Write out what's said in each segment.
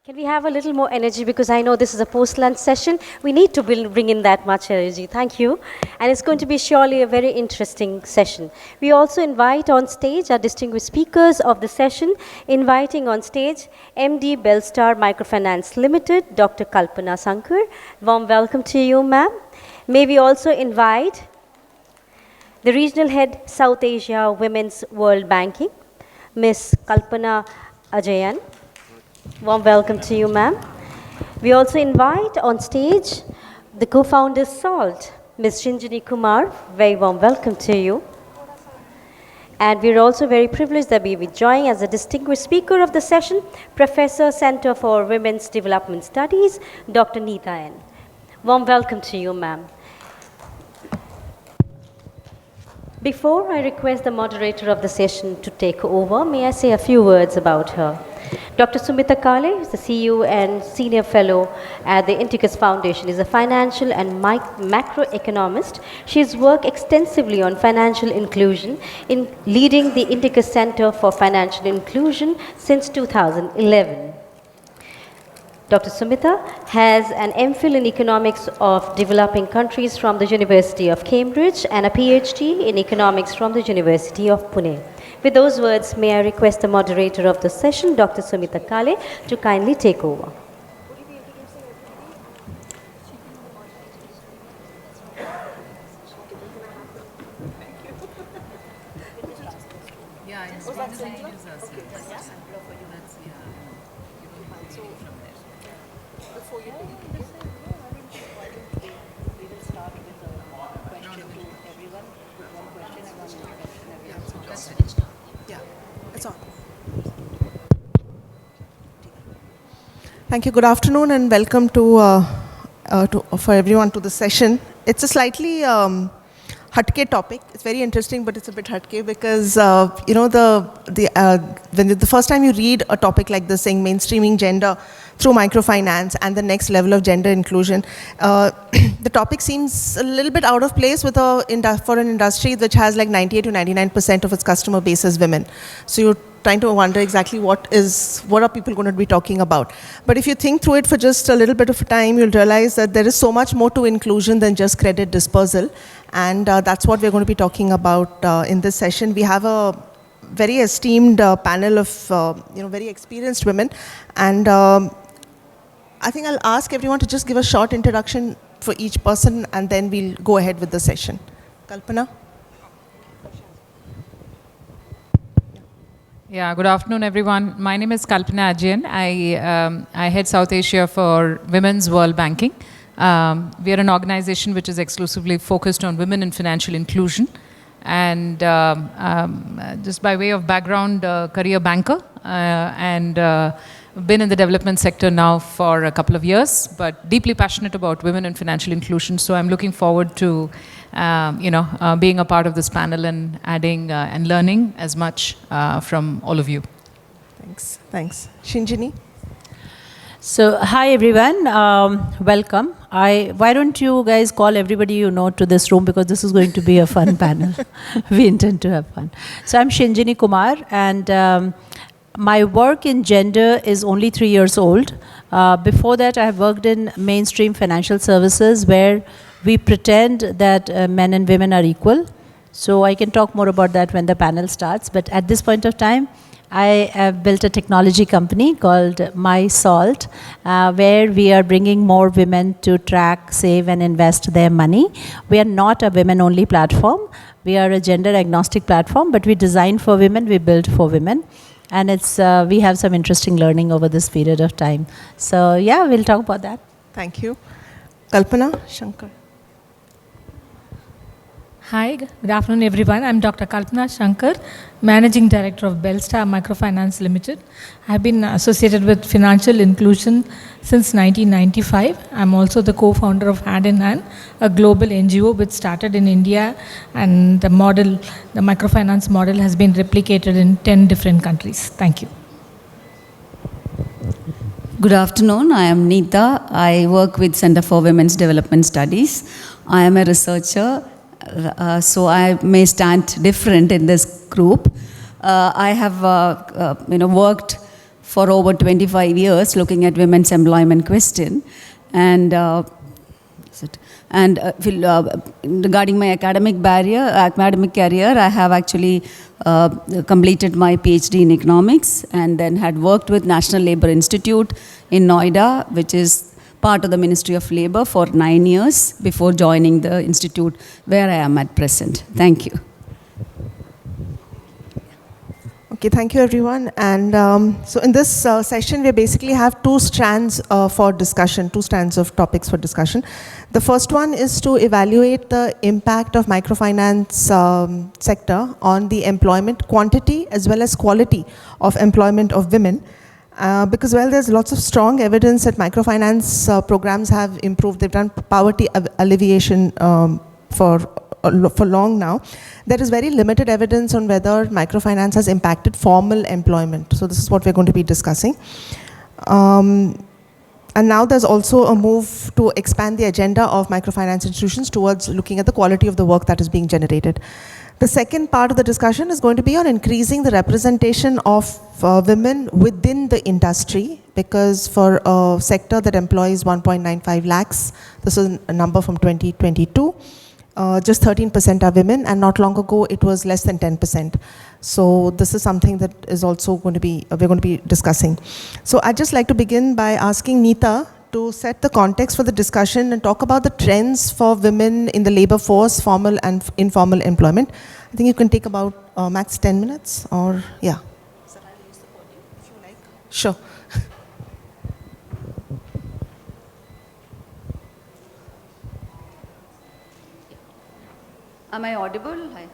Can we have a little more energy, because I know this is a post-lunch session. We need to bring in that much energy. Thank you. And it's going to be surely a very interesting session. We also invite on stage our distinguished speakers of the session, inviting on stage MD Belstar Microfinance Limited, Dr. Kalpana Sankar. Warm welcome to you, ma'am. May we also invite the Regional Head, South Asia Women's World Banking, Ms. Kalpana Ajayan. Warm welcome to you, ma'am. We also invite on stage the co-founder SALT, Ms. Shinjini Kumar. Very warm welcome to you. And we're also very privileged that we will be joining as a distinguished speaker of the session, Professor, Center for Women's Development Studies, Dr. Neetha N. Warm welcome to you, ma'am. Before I request the moderator of the session to take over, may I say a few words about her? Dr. Sumita Kale is the CEO and Senior Fellow at the Indicus Foundation. Is a financial and macroeconomist. She has worked extensively on financial inclusion in leading the Indicus Center for Financial Inclusion since 2011. Dr. Sumita has an MPhil in Economics of Developing Countries from the University of Cambridge and a PhD in Economics from the University of Pune. With those words, may I request the moderator of the session, Dr. Sumita Kale, to kindly take over. Thank you. Good afternoon and welcome for everyone to the session. It's a slightly hatke topic. It's very interesting, but it's a bit hatke because when the first time you read a topic like this, saying mainstreaming gender through microfinance and the next level of gender inclusion, the topic seems a little bit out of place with for an industry which has like 98 to 99% of its customer base as women. So you're trying to wonder exactly what are people going to be talking about. But if you think through it for just a little bit of time, you'll realize that there is so much more to inclusion than just credit dispersal. And that's what we're going to be talking about in this session. We have a very esteemed panel of very experienced women. And I think I'll ask everyone to just give a short introduction for each person, and then we'll go ahead with the session. Kalpana? Yeah, good afternoon, everyone. My name is Kalpana Ajayan. I head South Asia for Women's World Banking. We are an organization which is exclusively focused on women and financial inclusion. And just by way of background, career banker, and been in the development sector now for a couple of years, but deeply passionate about women and financial inclusion. So I'm looking forward to being a part of this panel and adding and learning as much from all of you. Thanks. Shinjini? So, hi everyone, welcome. Why don't you guys call everybody you know to this room, because this is going to be a fun panel. We intend to have fun. So I'm Shinjini Kumar, and my work in gender is only 3 years old. Before that, I have worked in mainstream financial services where we pretend that men and women are equal. So I can talk more about that when the panel starts. But at this point of time, I have built a technology company called MySalt, where we are bringing more women to track, save, and invest their money. We are not a women-only platform. We are a gender-agnostic platform, but we design for women, we build for women. And we have some interesting learning over this period of time. So yeah, we'll talk about that. Thank you. Kalpana, Sankar. Hi, good afternoon everyone. I'm Dr. Kalpana Sankar, Managing Director of Belstar Microfinance Limited. I've been associated with financial inclusion since 1995. I'm also the co-founder of Hand in Hand, a global NGO which started in India, and the microfinance model has been replicated in 10 different countries. Thank you. Good afternoon, I am Neetha. I work with Center for Women's Development Studies. I am a researcher. So I may stand different in this group. I have worked for over 25 years looking at women's employment question. And regarding my academic career, I have actually completed my PhD in economics and then had worked with National Labour Institute in Noida, which is part of the Ministry of Labour, for 9 years before joining the institute where I am at present. Thank you. Okay, thank you everyone. And so in this session, we basically have two strands for discussion, two strands of topics for discussion. The first one is to evaluate the impact of microfinance sector on the employment quantity as well as quality of employment of women. Because while there's lots of strong evidence that microfinance programs have improved, they've done poverty alleviation for long now, there is very limited evidence on whether microfinance has impacted formal employment. So this is what we're going to be discussing. And now there's also a move to expand the agenda of microfinance institutions towards looking at the quality of the work that is being generated. The second part of the discussion is going to be on increasing the representation of women within the industry, because for a sector that employs 1.95 lakhs, this is a number from 2022, just 13% are women, and not long ago it was less than 10%. So this is something that is also going to be, we're going to be discussing. So I'd just like to begin by asking Neetha to set the context for the discussion and talk about the trends for women in the labor force, formal and informal employment. I think you can take about max 10 minutes or, yeah. Sir, I'll use the podium if you like. Sure. Am I audible? Hi.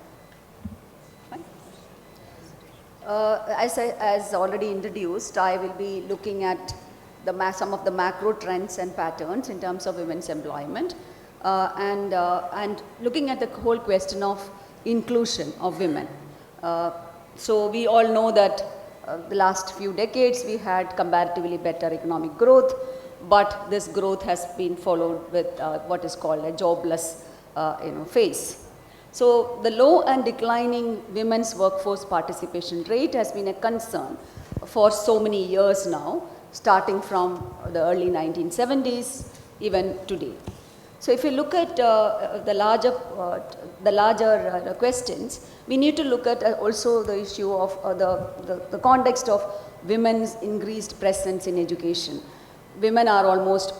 As already introduced, I will be looking at some of the macro trends and patterns in terms of women's employment, and looking at the whole question of inclusion of women. So we all know that the last few decades we had comparatively better economic growth, but this growth has been followed with what is called a jobless phase. So the low and declining women's workforce participation rate has been a concern for so many years now, starting from the early 1970s, even today. So if you look at the larger questions, we need to look at also the issue of the context of women's increased presence in education. Women are almost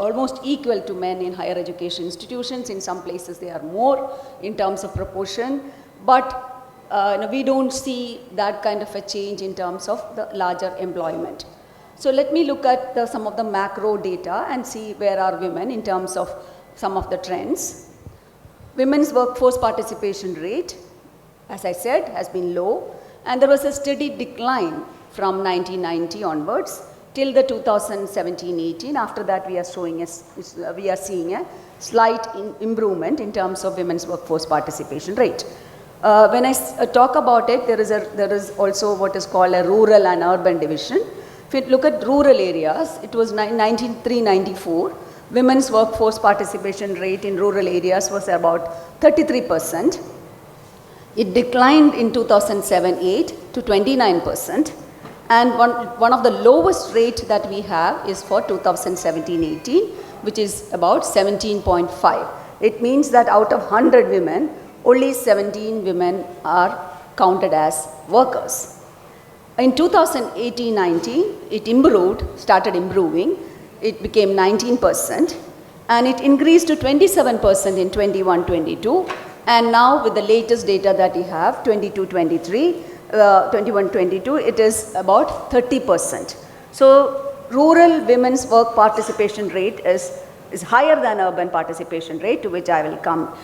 equal to men in higher education institutions. In some places they are more in terms of proportion, but we don't see that kind of a change in terms of the larger employment. So let me look at some of the macro data and see where are women in terms of some of the trends. Women's workforce participation rate, as I said, has been low, and there was a steady decline from 1990 onwards till the 2017-18. After that, we are seeing a slight improvement in terms of women's workforce participation rate. When I talk about it, there is also what is called a rural and urban division. If you look at rural areas, it was 1993-94. Women's workforce participation rate in rural areas was about 33%. It declined in 2007-8 to 29%. And one of the lowest rate that we have is for 2017-18, which is about 17.5. It means that out of 100 women, only 17 women are counted as workers. In 2018-19, it started improving. It became 19%, and it increased to 27% in 21-22. And now with the latest data that we have, 22-23, 21-22, it is about 30%. So rural women's work participation rate is higher than urban participation rate, to which I will come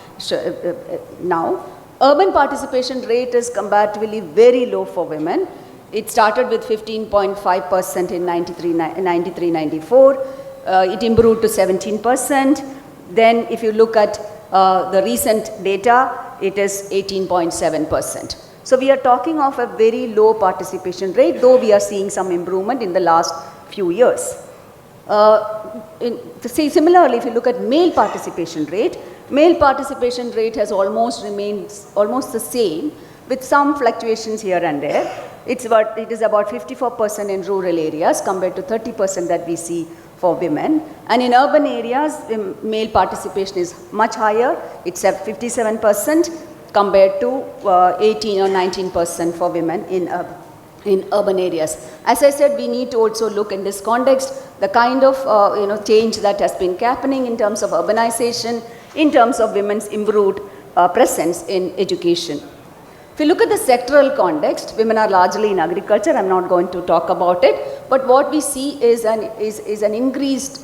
now. Urban participation rate is comparatively very low for women. It started with 15.5% in 93-94. It improved to 17%. Then if you look at the recent data, it is 18.7%. So we are talking of a very low participation rate, though we are seeing some improvement in the last few years. Similarly, if you look at male participation rate has almost remained almost the same, with some fluctuations here and there. it is about 54% in rural areas compared to 30% that we see for women. And in urban areas, male participation is much higher. It's at 57% compared to 18 or 19% for women in urban areas. As I said, we need to also look in this context the kind of change that has been happening in terms of urbanization, in terms of women's improved presence in education. If you look at the sectoral context, women are largely in agriculture. I'm not going to talk about it, but what we see is an increased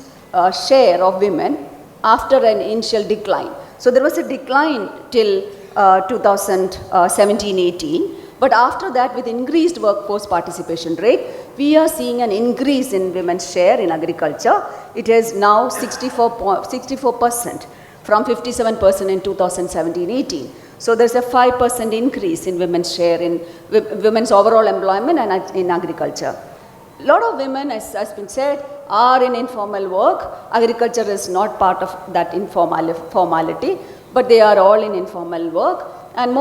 share of women after an initial decline. So there was a decline till 2017-18, but after that, with increased workforce participation rate, we are seeing an increase in women's share in agriculture. It is now 64% from 57% in 2017-18. So there's a 5% increase in women's share in women's overall employment and in agriculture. A lot of women, as has been said, are in informal work. Agriculture is not part of that formality, but they are all in informal work. And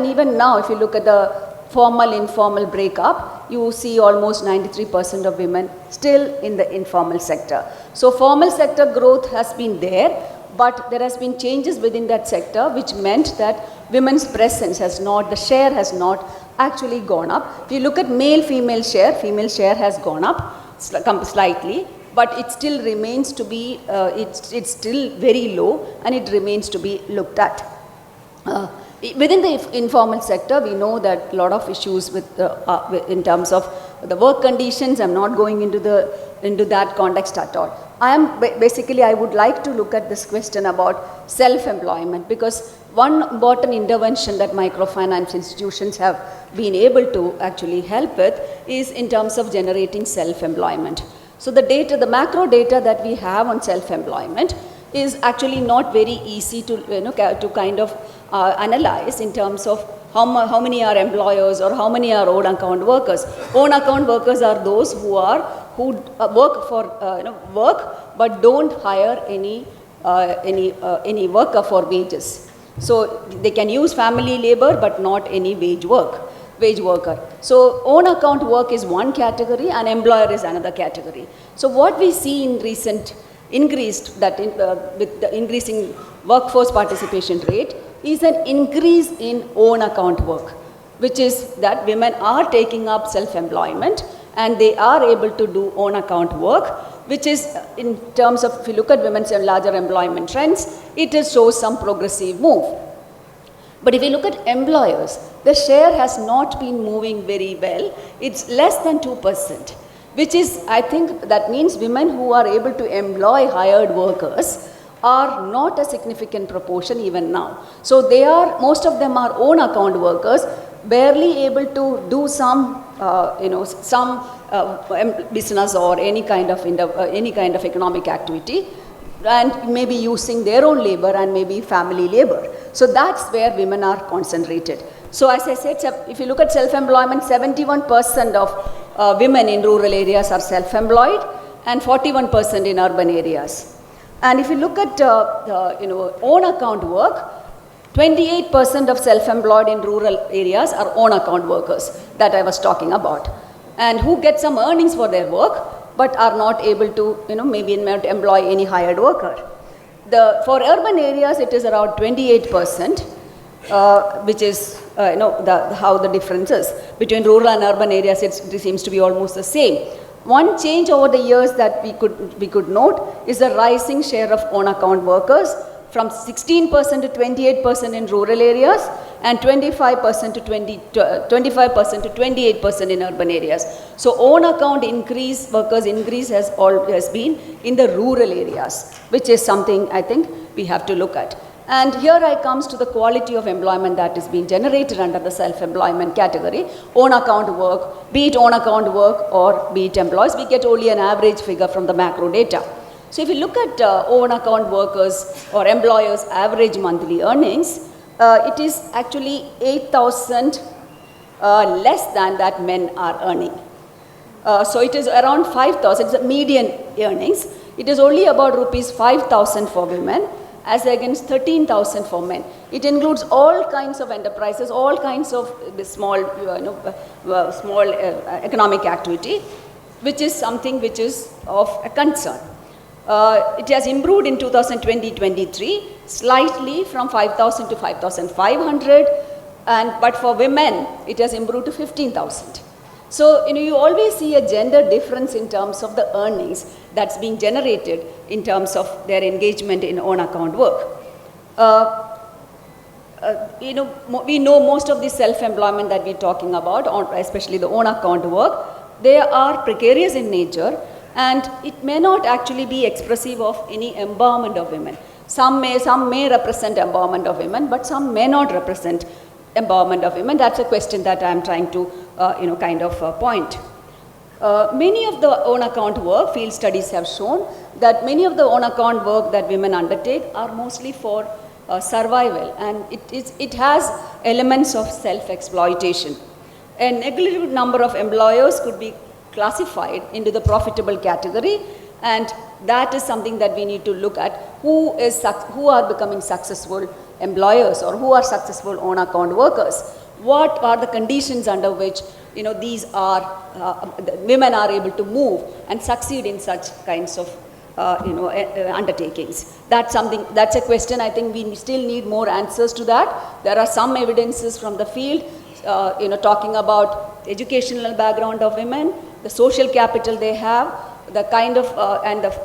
even now, if you look at the formal-informal breakup, you see almost 93% of women still in the informal sector. So formal sector growth has been there, but there has been changes within that sector which meant that women's presence the share has not actually gone up. If you look at male-female share has gone up slightly, but it still remains to be, it's still very low and it remains to be looked at. Within the informal sector, we know that a lot of issues in terms of the work conditions. I'm not going into that context at all. I would like to look at this question about self-employment, because one important intervention that microfinance institutions have been able to actually help with is in terms of generating self-employment. So the macro data that we have on self-employment is actually not very easy to kind of analyze in terms of how many are employers or how many are own account workers. Own account workers are those who work but don't hire any worker for wages. So they can use family labor but not any wage worker. So own account work is one category and employer is another category. So what we see in recent with the increasing workforce participation rate is an increase in own account work, which is that women are taking up self-employment and they are able to do own account work, which is in terms of, if you look at women's larger employment trends, it shows some progressive move. But if you look at employers, the share has not been moving very well. It's less than 2%, which is, I think, that means women who are able to employ hired workers are not a significant proportion even now. So most of them are own account workers, barely able to do some business or any kind of economic activity, and maybe using their own labor and maybe family labor. So that's where women are concentrated. So as I said, if you look at self-employment, 71% of women in rural areas are self-employed and 41% in urban areas. And if you look at own account work, 28% of self-employed in rural areas are own account workers that I was talking about, and who get some earnings for their work but are not able to maybe not employ any hired worker. For urban areas, it is around 28%, which is how the difference is between rural and urban areas. It seems to be almost the same. One change over the years that we could note is the rising share of own account workers from 16% to 28% in rural areas and 25% to 28% in urban areas. So own account workers increase has been in the rural areas, which is something I think we have to look at. And here I comes to the quality of employment that is being generated under the self-employment category. Own account work, be it own account work or be it employees, we get only an average figure from the macro data. So if you look at own account workers or employers' average monthly earnings, it is actually 8,000 less than that men are earning. So it is around 5,000, it's a median earnings. It is only about rupees 5,000 for women as against 13,000 for men. It includes all kinds of enterprises, all kinds of small, small economic activity, which is something which is of a concern. It has improved in 2020-23 slightly from 5,000 to 5,500, but for women it has improved to 15,000. So you always see a gender difference in terms of the earnings that's being generated in terms of their engagement in own account work. We know most of the self-employment that we're talking about, especially the own account work, they are precarious in nature, and it may not actually be expressive of any empowerment of women. Some may represent empowerment of women, but some may not represent empowerment of women. That's a question that I'm trying to point. Many of the own account work, field studies have shown that many of the own account work that women undertake are mostly for survival, and it has elements of self-exploitation. A negligible number of employers could be classified into the profitable category, and that is something that we need to look at. Who are becoming successful employers, or who are successful own account workers? What are the conditions under which these women are able to move and succeed in such kinds of undertakings? That's a question I think we still need more answers to that. There are some evidences from the field, talking about educational background of women, the social capital they have, the kind of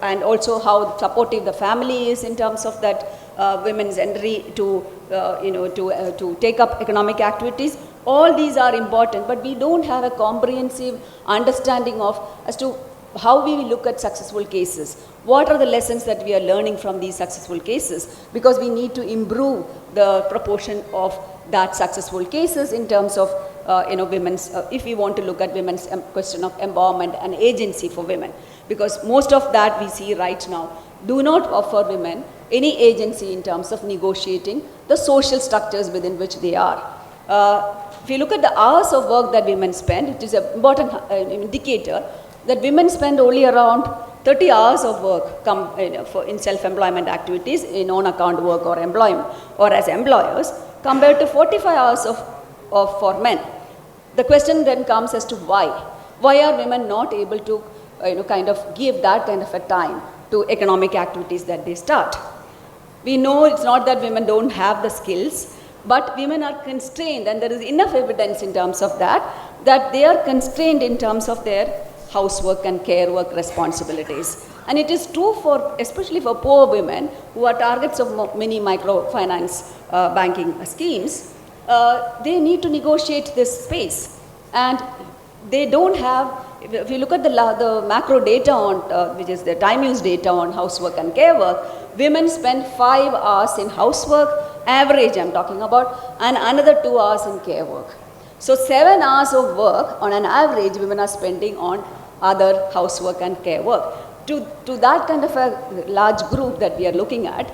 and also how supportive the family is in terms of that women's entry to take up economic activities. All these are important, but we don't have a comprehensive understanding as to how we look at successful cases. What are the lessons that we are learning from these successful cases? Because we need to improve the proportion of that successful cases in terms of women's, if we want to look at women's question of empowerment and agency for women. Because most of that we see right now do not offer women any agency in terms of negotiating the social structures within which they are. If you look at the hours of work that women spend, it is an important indicator that women spend only around 30 hours of work in self-employment activities, in own account work or employment or as employers, compared to 45 hours for men. The question then comes as to why. Why are women not able to give that kind of a time to economic activities that they start? We know it's not that women don't have the skills, but women are constrained, and there is enough evidence in terms of that they are constrained in terms of their housework and care work responsibilities. And it is true especially for poor women who are targets of many microfinance banking schemes. They need to negotiate this space, and they don't have. If you look at the macro data on, which is the time use data on housework and care work, women spend 5 hours in housework, average I'm talking about, and another 2 hours in care work. So 7 hours of work on an average women are spending on other housework and care work. To that kind of a large group that we are looking at,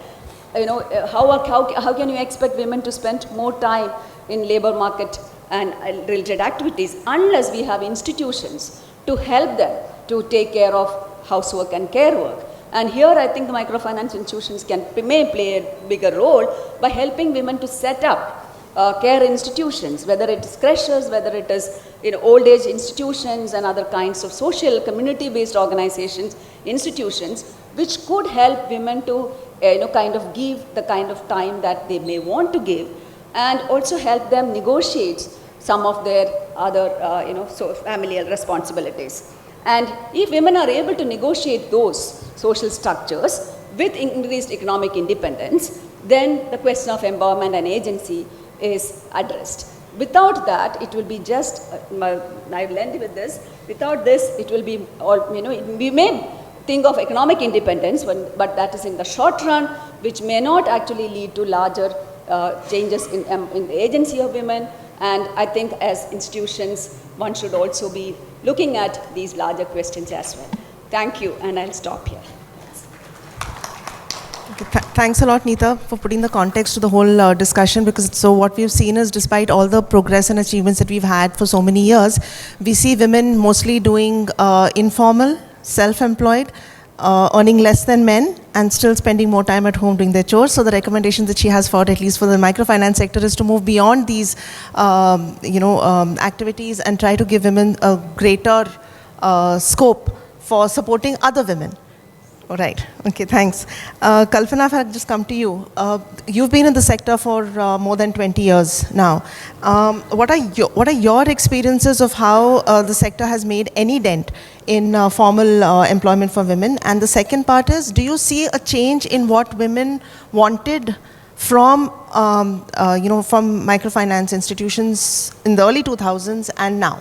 how can you expect women to spend more time in labor market and related activities unless we have institutions to help them to take care of housework and care work? And here I think the microfinance institutions may play a bigger role by helping women to set up care institutions, whether it is creches, whether it is old age institutions and other kinds of social community-based organizations, institutions, which could help women to give the kind of time that they may want to give, and also help them negotiate some of their other familial responsibilities. And if women are able to negotiate those social structures with increased economic independence, then the question of empowerment and agency is addressed. Without that, it will be just, I'll end with this, without this, it will be all, we may think of economic independence, but that is in the short run, which may not actually lead to larger changes in the agency of women. And I think as institutions, one should also be looking at these larger questions as well. Thank you, and I'll stop here. Thanks a lot, Neetha, for putting the context to the whole discussion, because so what we've seen is despite all the progress and achievements that we've had for so many years, we see women mostly doing informal, self-employed, earning less than men and still spending more time at home doing their chores. So the recommendation that she has for, at least for the microfinance sector, is to move beyond these activities and try to give women a greater scope for supporting other women. All right. Okay, thanks. Kalpana, if I just come to you. You've been in the sector for more than 20 years now. What are your experiences of how the sector has made any dent in formal employment for women? And the second part is, do you see a change in what women wanted from from microfinance institutions in the early 2000s and now?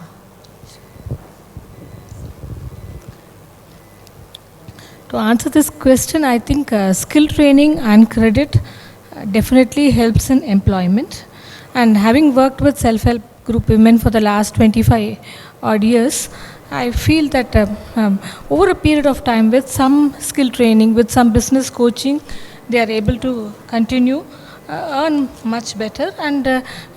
To answer this question, I think skill training and credit definitely helps in employment. And having worked with self-help group women for the last 25 odd years, I feel that over a period of time, with some skill training, with some business coaching, they are able to continue, earn much better, and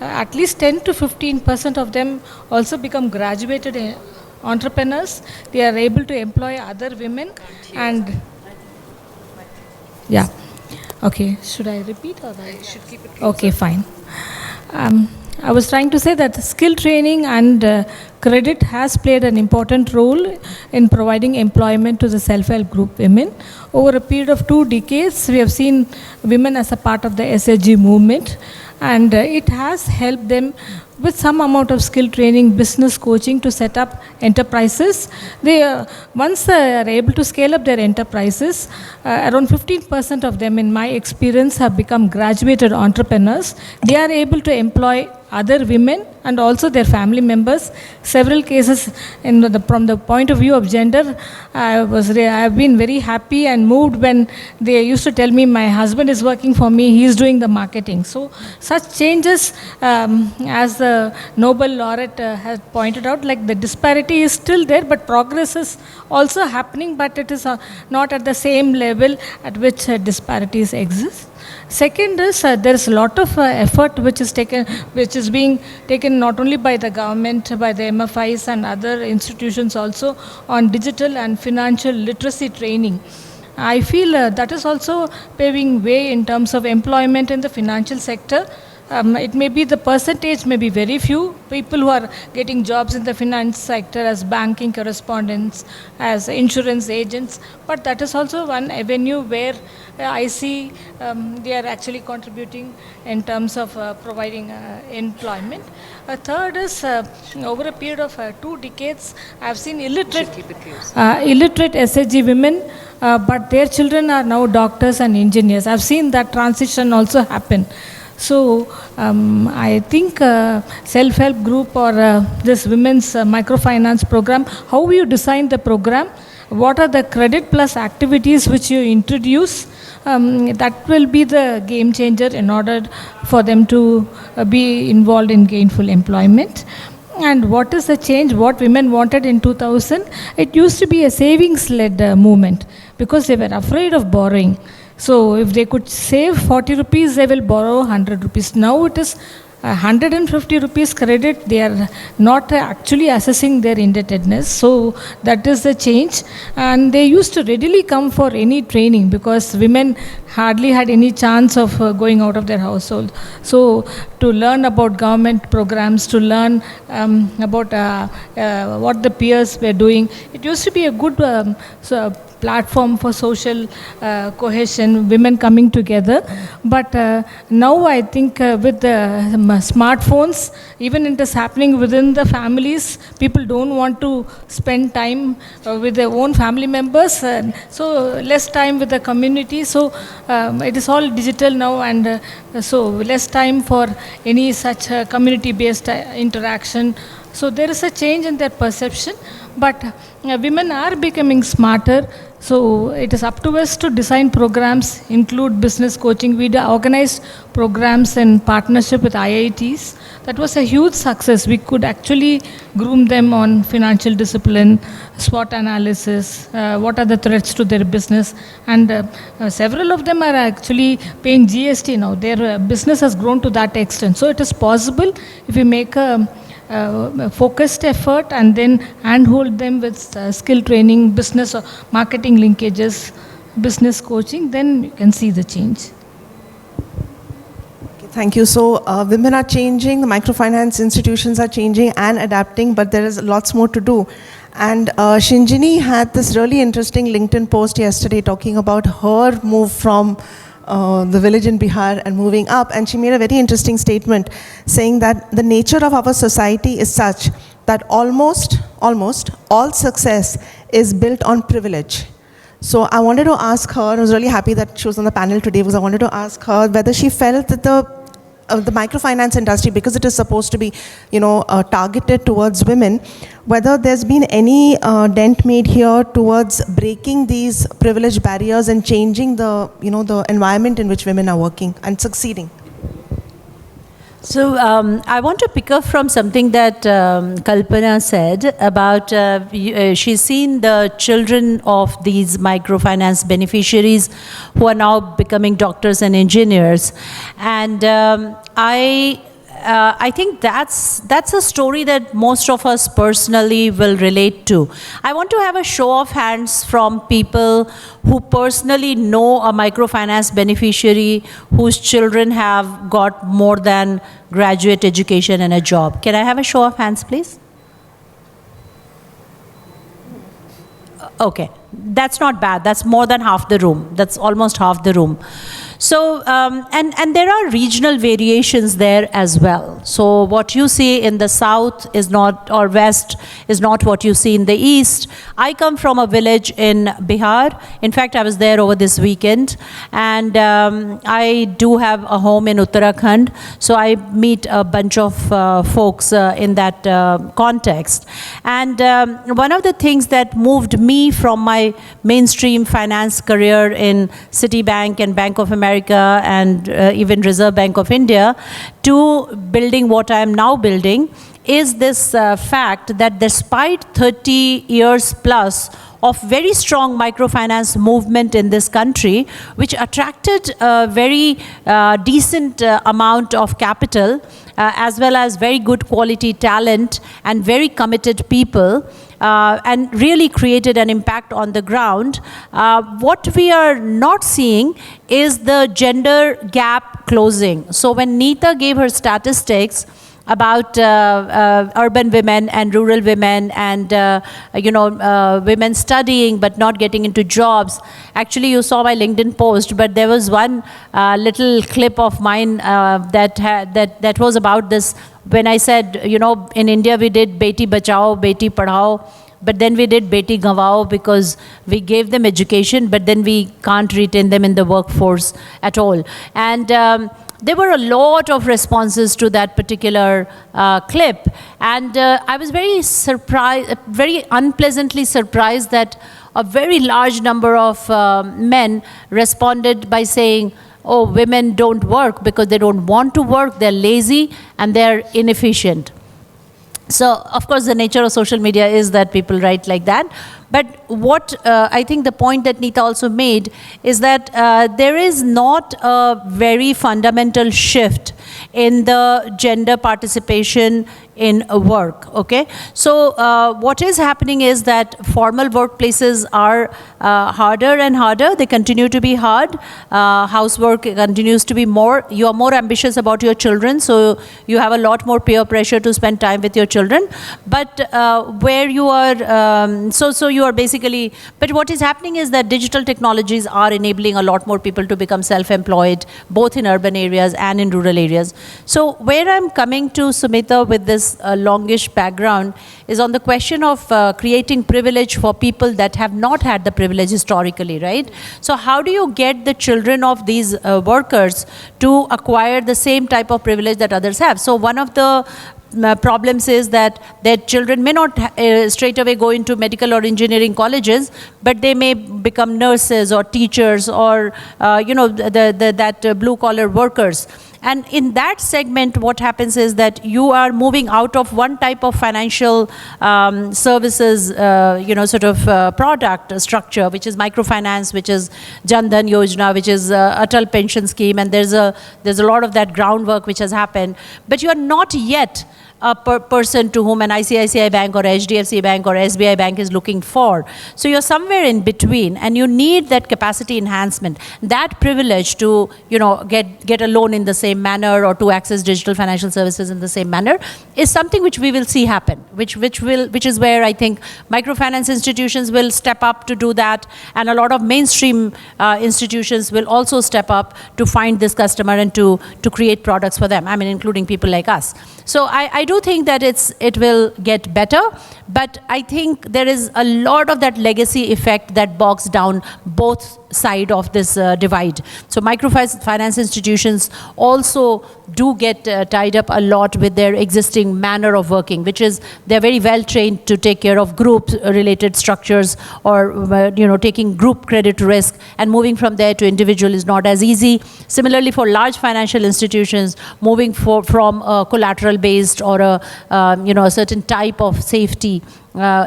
at least 10 to 15% of them also become graduated entrepreneurs. They are able to employ other women. And yeah, okay, should I repeat or I should keep it closer? Okay, fine. I was trying to say that skill training and credit has played an important role in providing employment to the self-help group women. Over a period of 2 decades, we have seen women as a part of the SHG movement, and it has helped them with some amount of skill training, business coaching to set up enterprises. They once they are able to scale up their enterprises, around 15% of them, in my experience, have become graduated entrepreneurs. They are able to employ other women and also their family members. Several cases from the point of view of gender, I have been very happy and moved when they used to tell me, my husband is working for me, he is doing the marketing. So such changes, as the Nobel laureate has pointed out, like the disparity is still there, but progress is also happening, but it is not at the same level at which disparities exist. Second is there is a lot of effort which is being taken not only by the government, by the MFIs and other institutions also, on digital and financial literacy training. I feel that is also paving way in terms of employment in the financial sector. It may be the percentage may be very few people who are getting jobs in the finance sector as banking correspondents, as insurance agents, but that is also one avenue where I see they are actually contributing in terms of providing employment. Third is over a period of 2 decades, I have seen illiterate SHG women, but their children are now doctors and engineers. I have seen that transition also happen. So I think self-help group or this women's microfinance program, how you design the program, what are the credit plus activities which you introduce, that will be the game changer in order for them to be involved in gainful employment. And what is the change? What women wanted in 2000? It used to be a savings-led movement because they were afraid of borrowing. So if they could save 40 rupees, they will borrow 100 rupees. Now it is 150 rupees credit. They are not actually assessing their indebtedness. So that is the change. And they used to readily come for any training because women hardly had any chance of going out of their household. So to learn about government programs, to learn about what the peers were doing, it used to be a good platform for social cohesion, women coming together. But now I think with the smartphones, even it is happening within the families, people don't want to spend time with their own family members, so less time with the community. So it is all digital now, and so less time for any such community-based interaction. So there is a change in their perception, but women are becoming smarter. So it is up to us to design programs, include business coaching. We organized programs in partnership with IITs. That was a huge success. We could actually groom them on financial discipline, SWOT analysis, what are the threats to their business. And several of them are actually paying GST now. Their business has grown to that extent. So it is possible if we make a focused effort and then handhold them with skill training, business or marketing linkages, business coaching, then you can see the change. Thank you. So women are changing, the microfinance institutions are changing and adapting, but there is lots more to do. And Shinjini had this really interesting LinkedIn post yesterday talking about her move from the village in Bihar and moving up. And she made a very interesting statement saying that the nature of our society is such that almost all success is built on privilege. So I wanted to ask her, I was really happy that she was on the panel today, because I wanted to ask her whether she felt that the microfinance industry, because it is supposed to be, targeted towards women, whether there's been any dent made here towards breaking these privilege barriers and changing the environment in which women are working and succeeding. So I want to pick up from something that Kalpana said about she's seen the children of these microfinance beneficiaries who are now becoming doctors and engineers. And I think that's a story that most of us personally will relate to. I want to have a show of hands from people who personally know a microfinance beneficiary whose children have got more than graduate education and a job. Can I have a show of hands, please? Okay, that's not bad. That's more than half the room. That's almost half the room. So, and there are regional variations there as well. So what you see in the south is not, or west is not what you see in the east. I come from a village in Bihar. In fact, I was there over this weekend. And I do have a home in Uttarakhand. So I meet a bunch of folks in that context. And one of the things that moved me from my mainstream finance career in Citibank and Bank of America and even Reserve Bank of India to building what I am now building is this fact that despite 30 years plus of very strong microfinance movement in this country, which attracted a very decent amount of capital, as well as very good quality talent and very committed people, and really created an impact on the ground. What we are not seeing is the gender gap closing. So when Neetha gave her statistics about urban women and rural women and women studying but not getting into jobs. Actually, you saw my LinkedIn post, but there was one little clip of mine that was about this. When I said, in India we did Beti Bachao, Beti Padhao, but then we did Beti Gavao because we gave them education, but then we can't retain them in the workforce at all. And there were a lot of responses to that particular clip. And I was very surprised, very unpleasantly surprised that a very large number of men responded by saying, oh, women don't work because they don't want to work, they're lazy, and they're inefficient. So, of course, the nature of social media is that people write like that. But what I think the point that Neetha also made is that there is not a very fundamental shift in the gender participation in work, okay? So what is happening is that formal workplaces are harder and harder. They continue to be hard. Housework continues to be more. You are more ambitious about your children, so you have a lot more peer pressure to spend time with your children. But where you are, so you are basically, but what is happening is that digital technologies are enabling a lot more people to become self-employed, both in urban areas and in rural areas. So where I'm coming to, Sumita, with this longish background is on the question of creating privilege for people that have not had the privilege historically, right? So how do you get the children of these workers to acquire the same type of privilege that others have? So one of the problems is that their children may not straight away go into medical or engineering colleges, but they may become nurses or teachers or that blue collar workers. And in that segment, what happens is that you are moving out of one type of financial services, product structure, which is microfinance, which is Jan-Dhan Yojana, which is Atal Pension Scheme, and there's a lot of that groundwork which has happened. But you are not yet a person to whom an ICICI bank or HDFC bank or SBI bank is looking for. So you're somewhere in between, and you need that capacity enhancement, that privilege to, get a loan in the same manner or to access digital financial services in the same manner is something which we will see happen, which is where I think microfinance institutions will step up to do that, and a lot of mainstream institutions will also step up to find this customer and to create products for them. I mean, including people like us. So I do think that it will get better, but I think there is a lot of that legacy effect that bogs down both side of this divide. So microfinance institutions also do get tied up a lot with their existing manner of working, which is they're very well trained to take care of group related structures or taking group credit risk, and moving from there to individual is not as easy. Similarly, for large financial institutions, moving from a collateral based or a certain type of safety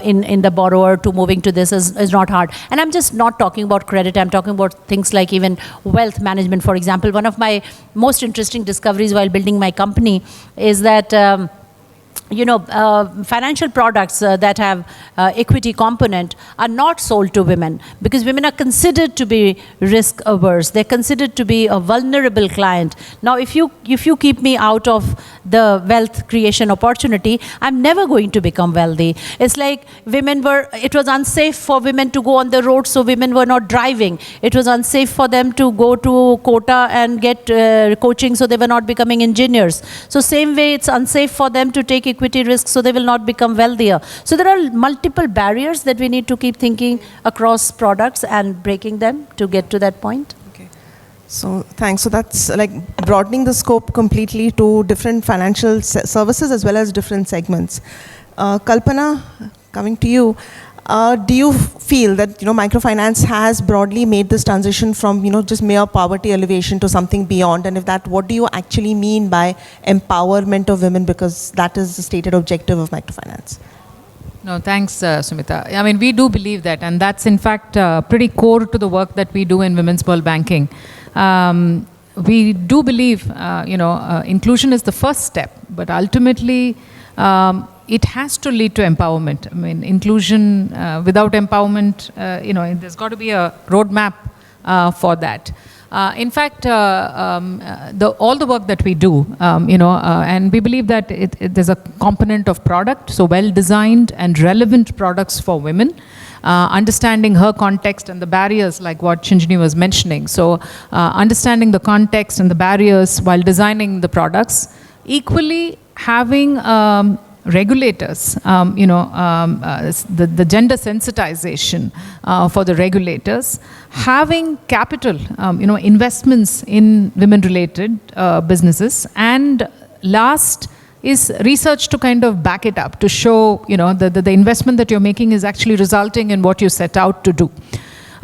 in the borrower to moving to this is not hard. And I'm just not talking about credit, I'm talking about things like even wealth management, for example. One of my most interesting discoveries while building my company is that financial products that have equity component are not sold to women, because women are considered to be risk averse. They're considered to be a vulnerable client. Now, if you keep me out of the wealth creation opportunity, I'm never going to become wealthy. It's like it was unsafe for women to go on the road, so women were not driving. It was unsafe for them to go to Kota and get coaching, so they were not becoming engineers. So same way, it's unsafe for them to take equity risk, so they will not become wealthier. So there are multiple barriers that we need to keep thinking across products and breaking them to get to that point. Okay. So thanks. So that's like broadening the scope completely to different financial services as well as different segments. Kalpana, coming to you. Do you feel that microfinance has broadly made this transition from just mere poverty elevation to something beyond? And if that, what do you actually mean by empowerment of women? Because that is the stated objective of microfinance. No, thanks, Sumita. I mean, we do believe that, and that's in fact pretty core to the work that we do in women's world banking. We do believe, inclusion is the first step, but ultimately, it has to lead to empowerment. I mean, inclusion without empowerment, there's got to be a roadmap for that. In fact, all the work that we do, and we believe that there's a component of product, so well-designed and relevant products for women, understanding her context and the barriers, like what Shinjini was mentioning. So, understanding the context and the barriers while designing the products. Equally, having regulators, the gender sensitization for the regulators, having capital, investments in women-related businesses, and last is research to kind of back it up, to show, the investment that you're making is actually resulting in what you set out to do.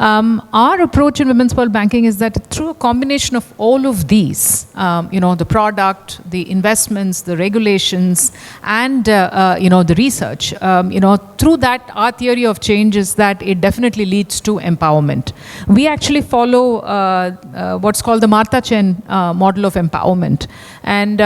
Our approach in women's world banking is that through a combination of all of these, the product, the investments, the regulations, and the research, through that, our theory of change is that it definitely leads to empowerment. We actually follow what's called the Martha Chen model of empowerment, and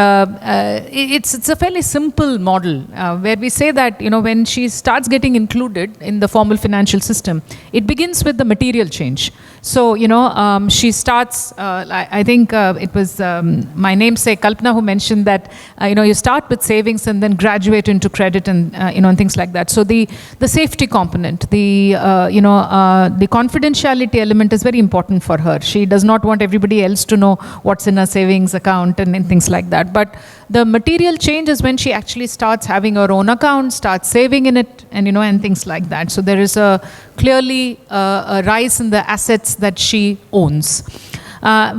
it's a fairly simple model where we say that when she starts getting included in the formal financial system, it begins with the material change. So, she starts, I think it was my namesake Kalpana who mentioned that, you start with savings and then graduate into credit and, and things like that. So the safety component, the confidentiality element is very important for her. She does not want everybody else to know what's in her savings account and things like that. But the material change is when she actually starts having her own account, starts saving in it, and, and things like that. So there is clearly a rise in the assets that she owns,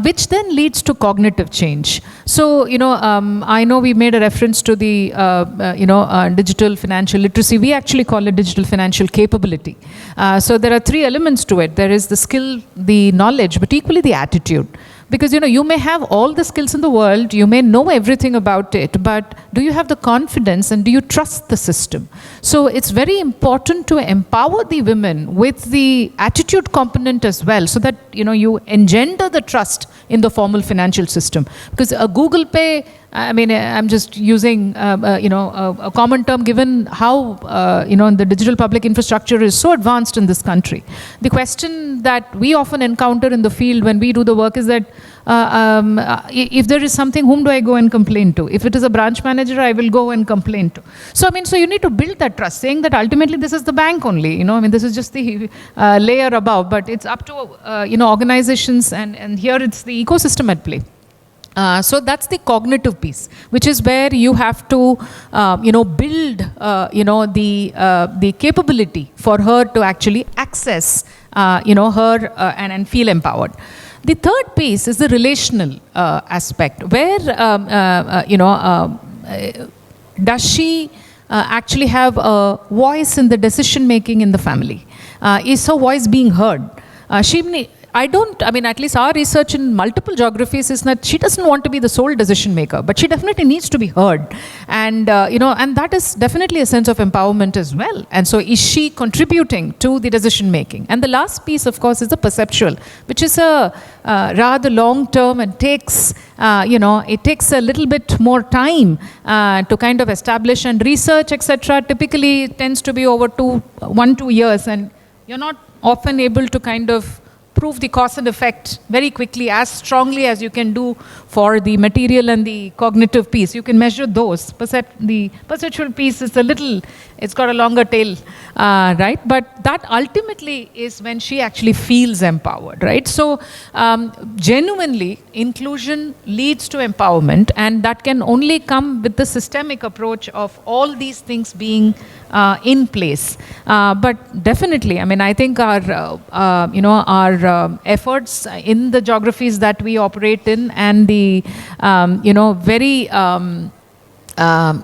which then leads to cognitive change. So, I know we made a reference to the, digital financial literacy. We actually call it digital financial capability. So there are three elements to it. There is the skill, the knowledge, but equally the attitude. Because, you may have all the skills in the world, you may know everything about it, but do you have the confidence and do you trust the system? So it's very important to empower the women with the attitude component as well, so that you engender the trust in the formal financial system. Because a Google Pay, I mean, I'm just using a common term, given how the digital public infrastructure is so advanced in this country. The question that we often encounter in the field when we do the work is that if there is something, whom do I go and complain to? If it is a branch manager, I will go and complain to. So so you need to build that trust, saying that ultimately this is the bank only. This is just the layer above, but it's up to organizations, and here it's the ecosystem at play. So that's the cognitive piece, which is where you have to, build, the capability for her to actually access, her and feel empowered. The third piece is the relational aspect, where, does she actually have a voice in the decision making in the family? Is her voice being heard? At least our research in multiple geographies is that she doesn't want to be the sole decision maker, but she definitely needs to be heard. And, and that is definitely a sense of empowerment as well. And so is she contributing to the decision making? And the last piece, of course, is the perceptual, which is a rather long term and takes, it takes a little bit more time to kind of establish, and research, etc. typically tends to be over 1-2 years, and you're not often able to kind of prove the cause and effect very quickly, as strongly as you can do for the material and the cognitive piece. You can measure those. The perceptual piece is it's got a longer tail, right? But that ultimately is when she actually feels empowered, right? So genuinely, inclusion leads to empowerment, and that can only come with the systemic approach of all these things being in place. But definitely, I think our efforts in the geographies that we operate in, and the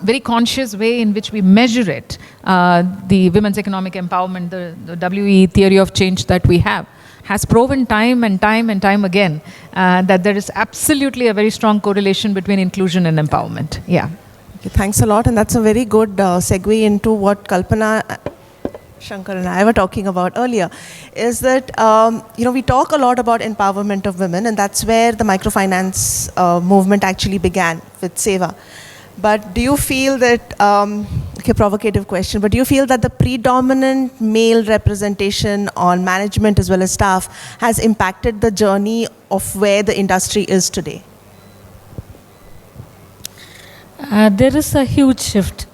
very conscious way in which we measure it, the women's economic empowerment, the WE theory of change that we have, has proven time and time again that there is absolutely a very strong correlation between inclusion and empowerment. Yeah. Okay, thanks a lot, and that's a very good segue into what Kalpana, Sankar and I were talking about earlier, is that, we talk a lot about empowerment of women, and that's where the microfinance movement actually began with Seva. But do you feel that, provocative question, but do you feel that the predominant male representation on management as well as staff has impacted the journey of where the industry is today? There is a huge shift.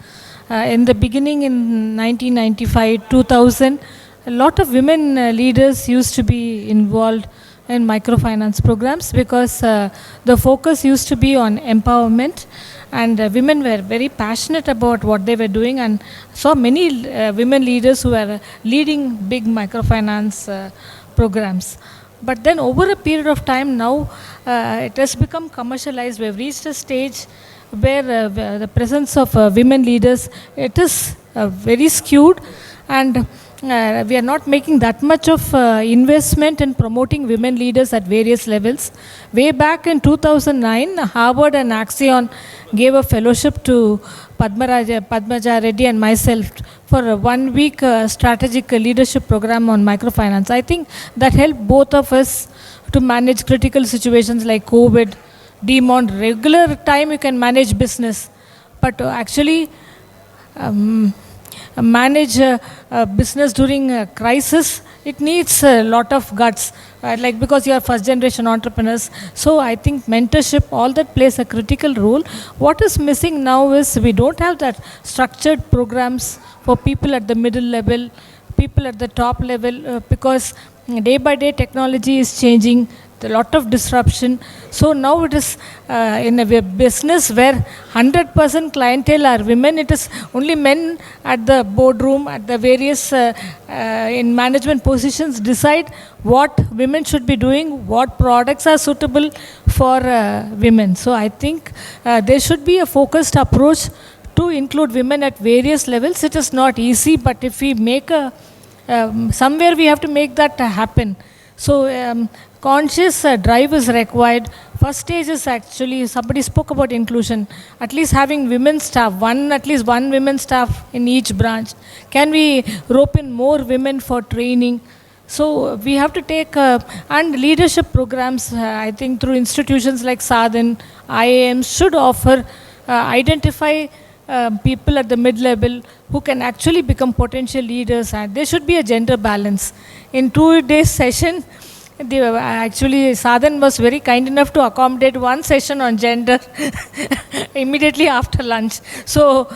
In the beginning, in 1995, 2000, a lot of women leaders used to be involved in microfinance programs, because the focus used to be on empowerment, and women were very passionate about what they were doing, and saw many women leaders who were leading big microfinance programs. But then over a period of time now, it has become commercialized. We have reached a stage where the presence of women leaders, it is very skewed, and we are not making that much of investment in promoting women leaders at various levels. Way back in 2009, Harvard and Ajayan gave a fellowship to Padmaja Reddy and myself for a 1-week strategic leadership program on microfinance. I think that helped both of us to manage critical situations like COVID. On regular time you can manage business, but actually manage business during a crisis, it needs a lot of guts, because you are first generation entrepreneurs. So I think mentorship, all that plays a critical role. What is missing now is we don't have that structured programs for people at the middle level, people at the top level, because day by day technology is changing. A lot of disruption. So now it is in a business where 100% clientele are women. It is only men at the boardroom, at the various in management positions decide what women should be doing, what products are suitable for women. So I think there should be a focused approach to include women at various levels. It is not easy, but if we make somewhere we have to make that happen. So conscious drive is required. First stage is actually, somebody spoke about inclusion, at least having women staff, at least one women staff in each branch. Can we rope in more women for training? So we have to take, and leadership programs, I think through institutions like Sa-Dhan, IAMs should offer, identify people at the mid-level who can actually become potential leaders, and there should be a gender balance. In 2 days session, actually Sa-Dhan was very kind enough to accommodate one session on gender immediately after lunch. So,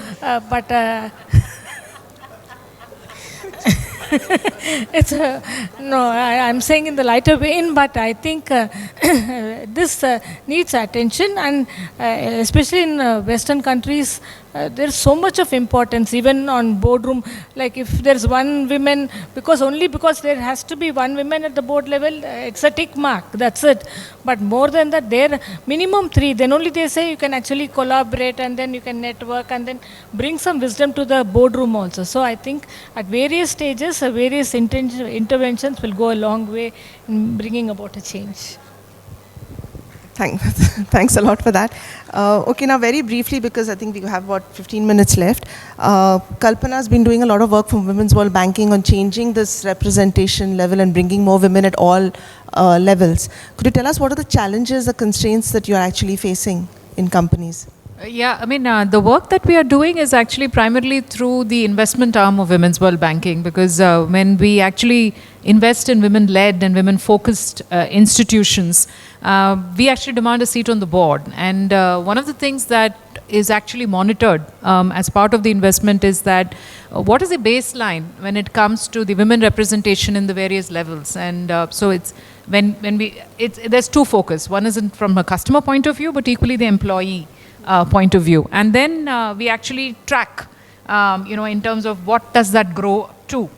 it's I'm saying in the lighter vein, but I think this needs attention, and especially in Western countries, there's so much of importance, even on boardroom. Like if there's one woman, only because there has to be one woman at the board level, it's a tick mark, that's it. But more than that, there minimum 3, then only they say you can actually collaborate, and then you can network, and then bring some wisdom to the boardroom also. So I think at various stages, various interventions will go a long way in bringing about a change. Thanks a lot for that. Okay, now very briefly, because I think we have about 15 minutes left. Kalpana has been doing a lot of work from Women's World Banking on changing this representation level and bringing more women at all levels. Could you tell us what are the challenges, the constraints that you are actually facing in companies? Yeah, I mean, the work that we are doing is actually primarily through the investment arm of Women's World Banking, because when we actually invest in women-led and women-focused institutions, we actually demand a seat on the board. And one of the things that is actually monitored as part of the investment is that what is the baseline when it comes to the women representation in the various levels. And so it's there's two focus. One is from a customer point of view, but equally the employee point of view. And then we actually track, in terms of what does that grow to.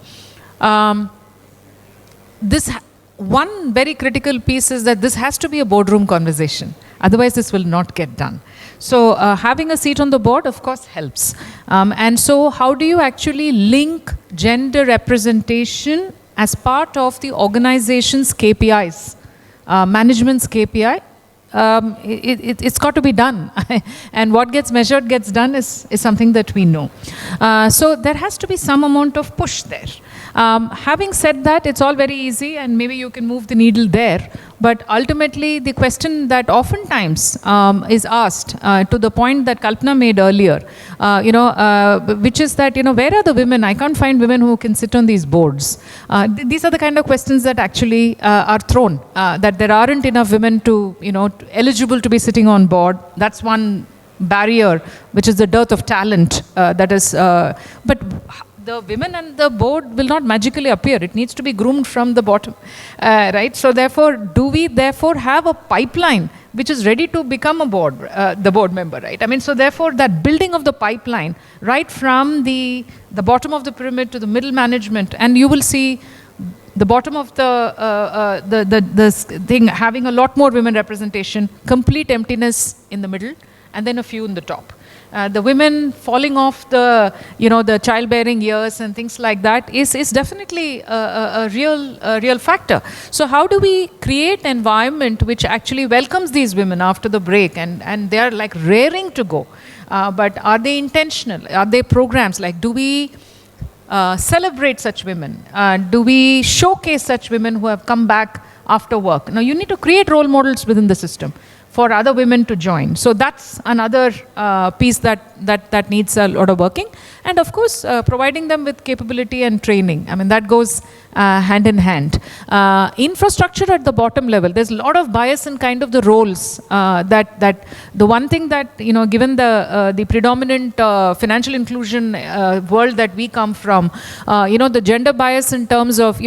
One very critical piece is that this has to be a boardroom conversation. Otherwise, this will not get done. So having a seat on the board, of course, helps. And so how do you actually link gender representation as part of the organization's KPIs, management's KPI? It's got to be done. And what gets measured gets done is something that we know. So there has to be some amount of push there. Having said that, it's all very easy, and maybe you can move the needle there. But ultimately, the question that oftentimes is asked, to the point that Kalpana made earlier, which is that, where are the women? I can't find women who can sit on these boards. These are the kind of questions that actually are thrown, that there aren't enough women to, eligible to be sitting on board. That's one barrier, which is the dearth of talent. But the women and the board will not magically appear. It needs to be groomed from the bottom, right? So therefore, do we therefore have a pipeline which is ready to become the board member, right? I mean, so therefore, that building of the pipeline, right from the bottom of the pyramid to the middle management, and you will see the bottom of the thing having a lot more women representation, complete emptiness in the middle, and then a few in the top. The women falling off the childbearing years and things like that is definitely a real factor. So how do we create an environment which actually welcomes these women after the break, and they are like raring to go? But are they intentional? Are they programs? Like, do we celebrate such women? Do we showcase such women who have come back after work? Now, you need to create role models within the system for other women to join. So that's another piece that needs a lot of working. And of course, providing them with capability and training. I mean, that goes hand in hand. Infrastructure at the bottom level, there's a lot of bias in kind of the roles that the one thing that, given the predominant financial inclusion world that we come from, the gender bias in terms of,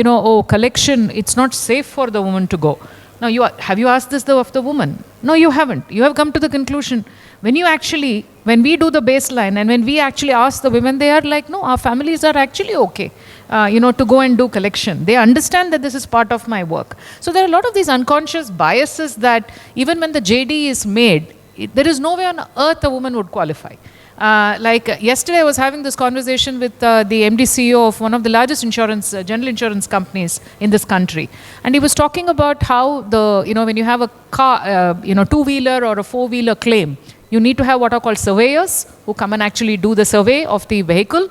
collection, it's not safe for the woman to go. Now, have you asked this of the woman? No, you haven't. You have come to the conclusion. When we do the baseline and when we actually ask the women, they are like, no, our families are actually okay, to go and do collection. They understand that this is part of my work. So there are a lot of these unconscious biases that even when the JD is made, there is no way on earth a woman would qualify. Like yesterday I was having this conversation with the MD CEO of one of the largest insurance, general insurance companies in this country. And he was talking about how when you have a car, two-wheeler or a four-wheeler claim, you need to have what are called surveyors who come and actually do the survey of the vehicle.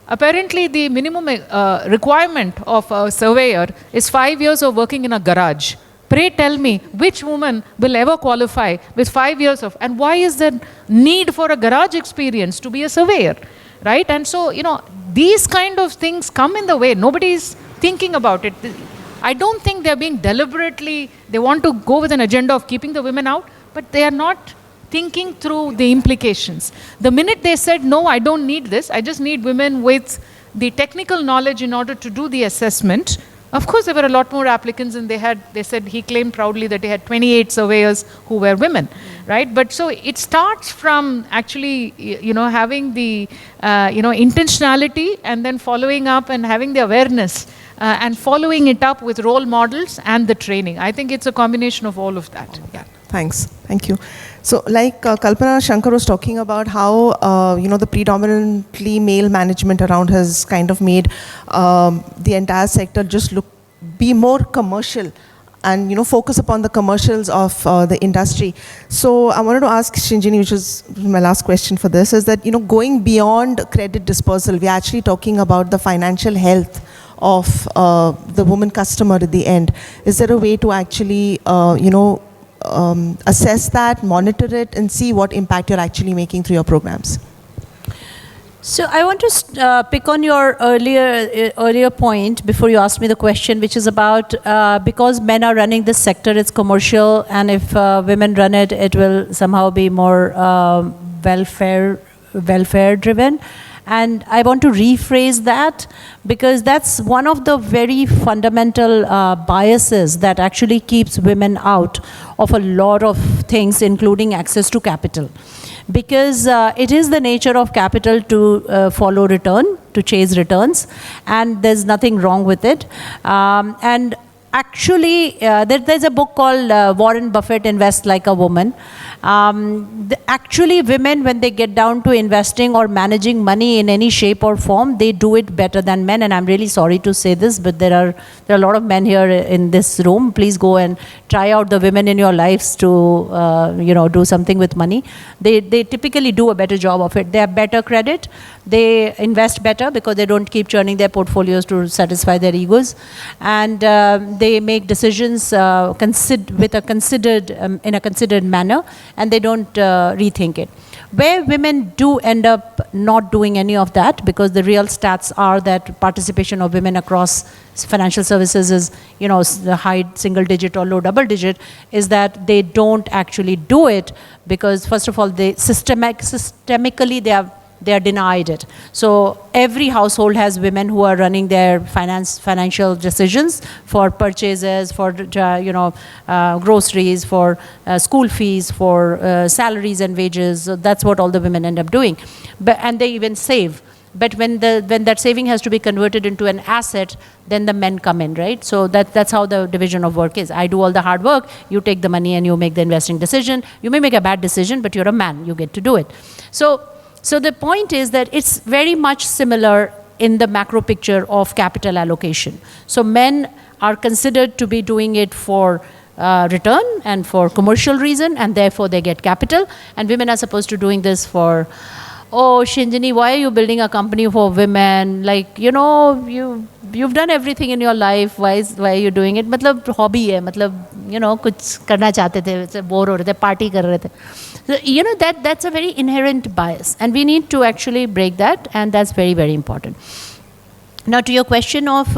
Apparently, the minimum requirement of a surveyor is 5 years of working in a garage. Pray tell me, which woman will ever qualify with 5 years of, and why is there need for a garage experience to be a surveyor, right? And so, these kind of things come in the way. Nobody is thinking about it. I don't think they're being deliberately, they want to go with an agenda of keeping the women out, but they are not thinking through the implications. The minute they said, no, I don't need this, I just need women with the technical knowledge in order to do the assessment. Of course, there were a lot more applicants, and they said he claimed proudly that he had 28 surveyors who were women, right? But so it starts from actually, having the, intentionality, and then following up and having the awareness and following it up with role models and the training. I think it's a combination of all of that. Yeah. Thanks. Thank you. So, like Kalpana, Shankar was talking about how, the predominantly male management around has kind of made the entire sector just be more commercial and, focus upon the commercials of the industry. So, I wanted to ask Shinjini, which is my last question for this, is that, going beyond credit dispersal, we're actually talking about the financial health of the woman customer at the end. Is there a way to actually, assess that, monitor it, and see what impact you're actually making through your programs? So I want to pick on your earlier point before you asked me the question, which is about because men are running this sector, it's commercial, and if women run it, it will somehow be more welfare driven. And I want to rephrase that, because that's one of the very fundamental biases that actually keeps women out of a lot of things, including access to capital. Because it is the nature of capital to follow return, to chase returns, and there's nothing wrong with it. And actually, there's a book called Warren Buffett Invest Like a Woman. Actually, women, when they get down to investing or managing money in any shape or form, they do it better than men. And I'm really sorry to say this, but there are a lot of men here in this room. Please go and try out the women in your lives to do something with money. They typically do a better job of it. They have better credit. They invest better because they don't keep churning their portfolios to satisfy their egos, and they make decisions in a considered manner, and they don't rethink it. Where women do end up not doing any of that, because the real stats are that participation of women across financial services is, the high single digit or low double digit, is that they don't actually do it because, first of all, they systemically they are denied it. So every household has women who are running their financial decisions for purchases, for groceries, for school fees, for salaries and wages. So that's what all the women end up doing. And they even save. But when that saving has to be converted into an asset, then the men come in, right? So that's how the division of work is. I do all the hard work, you take the money and you make the investing decision. You may make a bad decision, but you're a man, you get to do it. So the point is that it's very much similar in the macro picture of capital allocation. So men are considered to be doing it for return and for commercial reason, and therefore they get capital. And women are supposed to doing this for, oh, Shinjini, why are you building a company for women? Like, you've done everything in your life. Why are you doing it? Matlab hobby hai. Matlab, kuch karna chahte the, bore ho rahe the, party kar rahe the. So, that's a very inherent bias, and we need to actually break that, and that's very, very important. Now, to your question of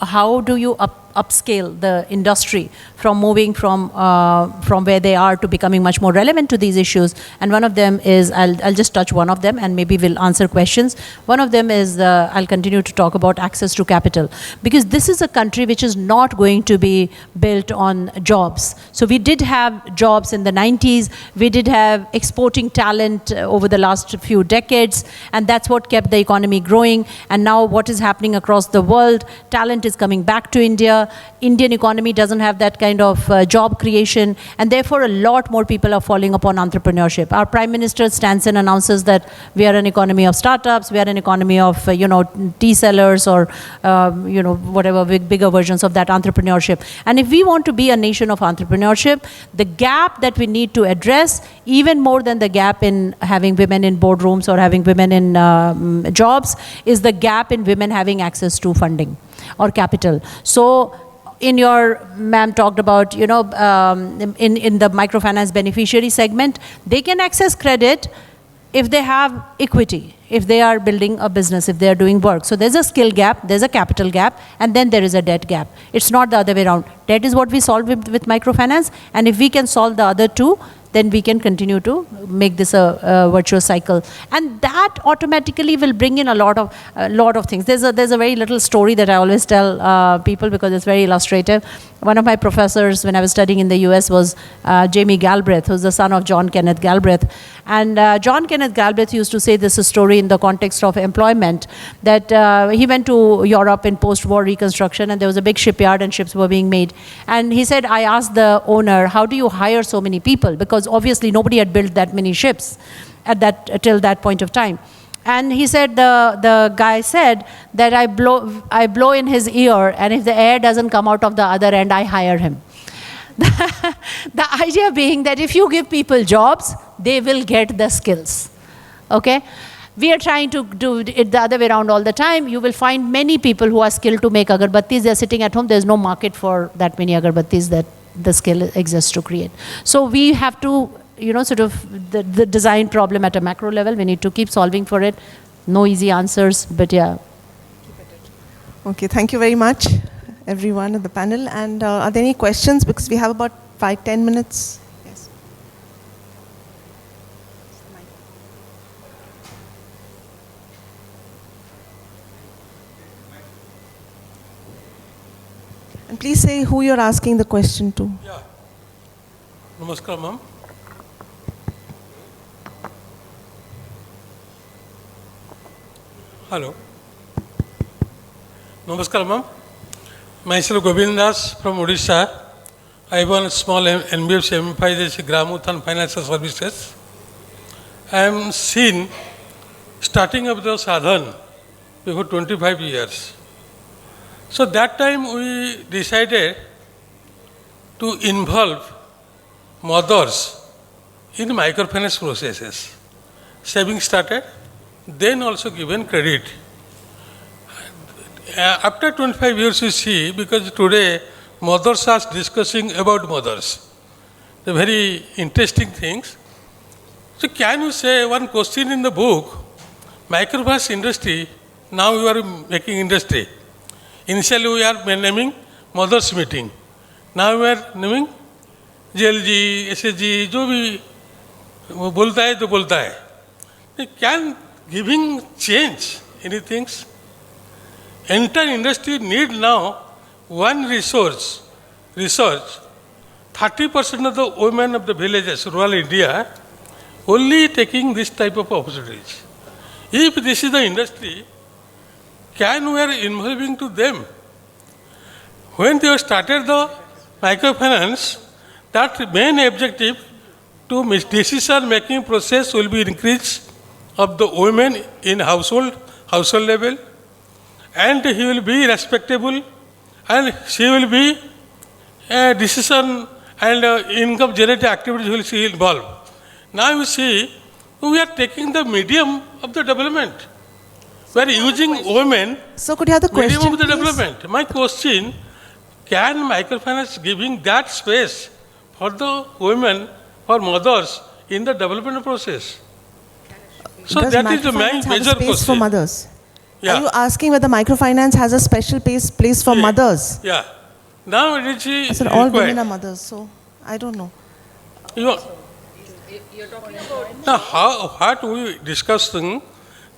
how do you upscale the industry from moving from where they are to becoming much more relevant to these issues, and one of them is, I'll just touch one of them and maybe we'll answer questions. One of them is, I'll continue to talk about access to capital, because this is a country which is not going to be built on jobs. So we did have jobs in the 90s, we did have exporting talent over the last few decades, and that's what kept the economy growing. And now what is happening across the world, talent is coming back to India. Indian economy doesn't have that kind of job creation, and therefore a lot more people are falling upon entrepreneurship. Our Prime Minister stands and announces that we are an economy of startups, we are an economy of tea sellers, or whatever bigger versions of that entrepreneurship. And if we want to be a nation of entrepreneurship, the gap that we need to address, even more than the gap in having women in boardrooms or having women in jobs, is the gap in women having access to funding or capital. So in your, ma'am talked about, in the microfinance beneficiary segment, they can access credit if they have equity, if they are building a business, if they are doing work. So there's a skill gap, there's a capital gap, and then there is a debt gap. It's not the other way around. Debt is what we solve with microfinance, and if we can solve the other two, then we can continue to make this a virtuous cycle. And that automatically will bring in a lot of things. There's a very little story that I always tell people because it's very illustrative. One of my professors when I was studying in the US was Jamie Galbraith, who's the son of John Kenneth Galbraith. And John Kenneth Galbraith used to say this story in the context of employment, that he went to Europe in post-war reconstruction, and there was a big shipyard and ships were being made. And he said, I asked the owner, how do you hire so many people? Because obviously nobody had built that many ships till that point of time. And he said, the guy said that I blow in his ear, and if the air doesn't come out of the other end, I hire him. The idea being that if you give people jobs, they will get the skills. Okay? We are trying to do it the other way around all the time. You will find many people who are skilled to make agarbattis. They're sitting at home. There's no market for that many agarbattis that the skill exists to create. So we have to, sort of the design problem at a macro level. We need to keep solving for it. No easy answers, but yeah. Okay, thank you very much, everyone at the panel. And are there any questions? Because we have about 5-10 minutes. Yes. And please say who you're asking the question to. Yeah. Namaskar, ma'am. Hello. Namaskar, ma'am. Myself Govindas from Odisha. I run a small NBFC MFI, Gram Uthan Financial Services. I am seen starting up the Sa-Dhan before 25 years. So that time we decided to involve mothers in microfinance processes. Saving started, then also given credit. After 25 years you see, because today mothers are discussing about mothers, the very interesting things. So can you say one question in the book, microfinance industry, now you are making industry. Initially we are naming mothers meeting. Now we are naming JLG, SSG, जो भी बोलता है तो बोलता है. Can giving change anything? Entire industry need now one research. 30% of the women of the villages, rural India, only taking this type of opportunities. If this is the industry, can we are involving to them? When they started the microfinance, that main objective to decision making process will be increase of the women in household level, and he will be respectable, and she will be decision and income generating activities will see involved. Now you see, we are taking the medium of the development. We are using women, So could you have the medium question, of the please? development. My question, can microfinance giving that space for the women, for mothers in the development process? So Does that is the main microfinance have a major space question. for mothers? Yeah. Are you asking whether microfinance has a special place for mothers? Yeah. Now it is I said all required. women are mothers, so I don't know. You're talking about now what we discussing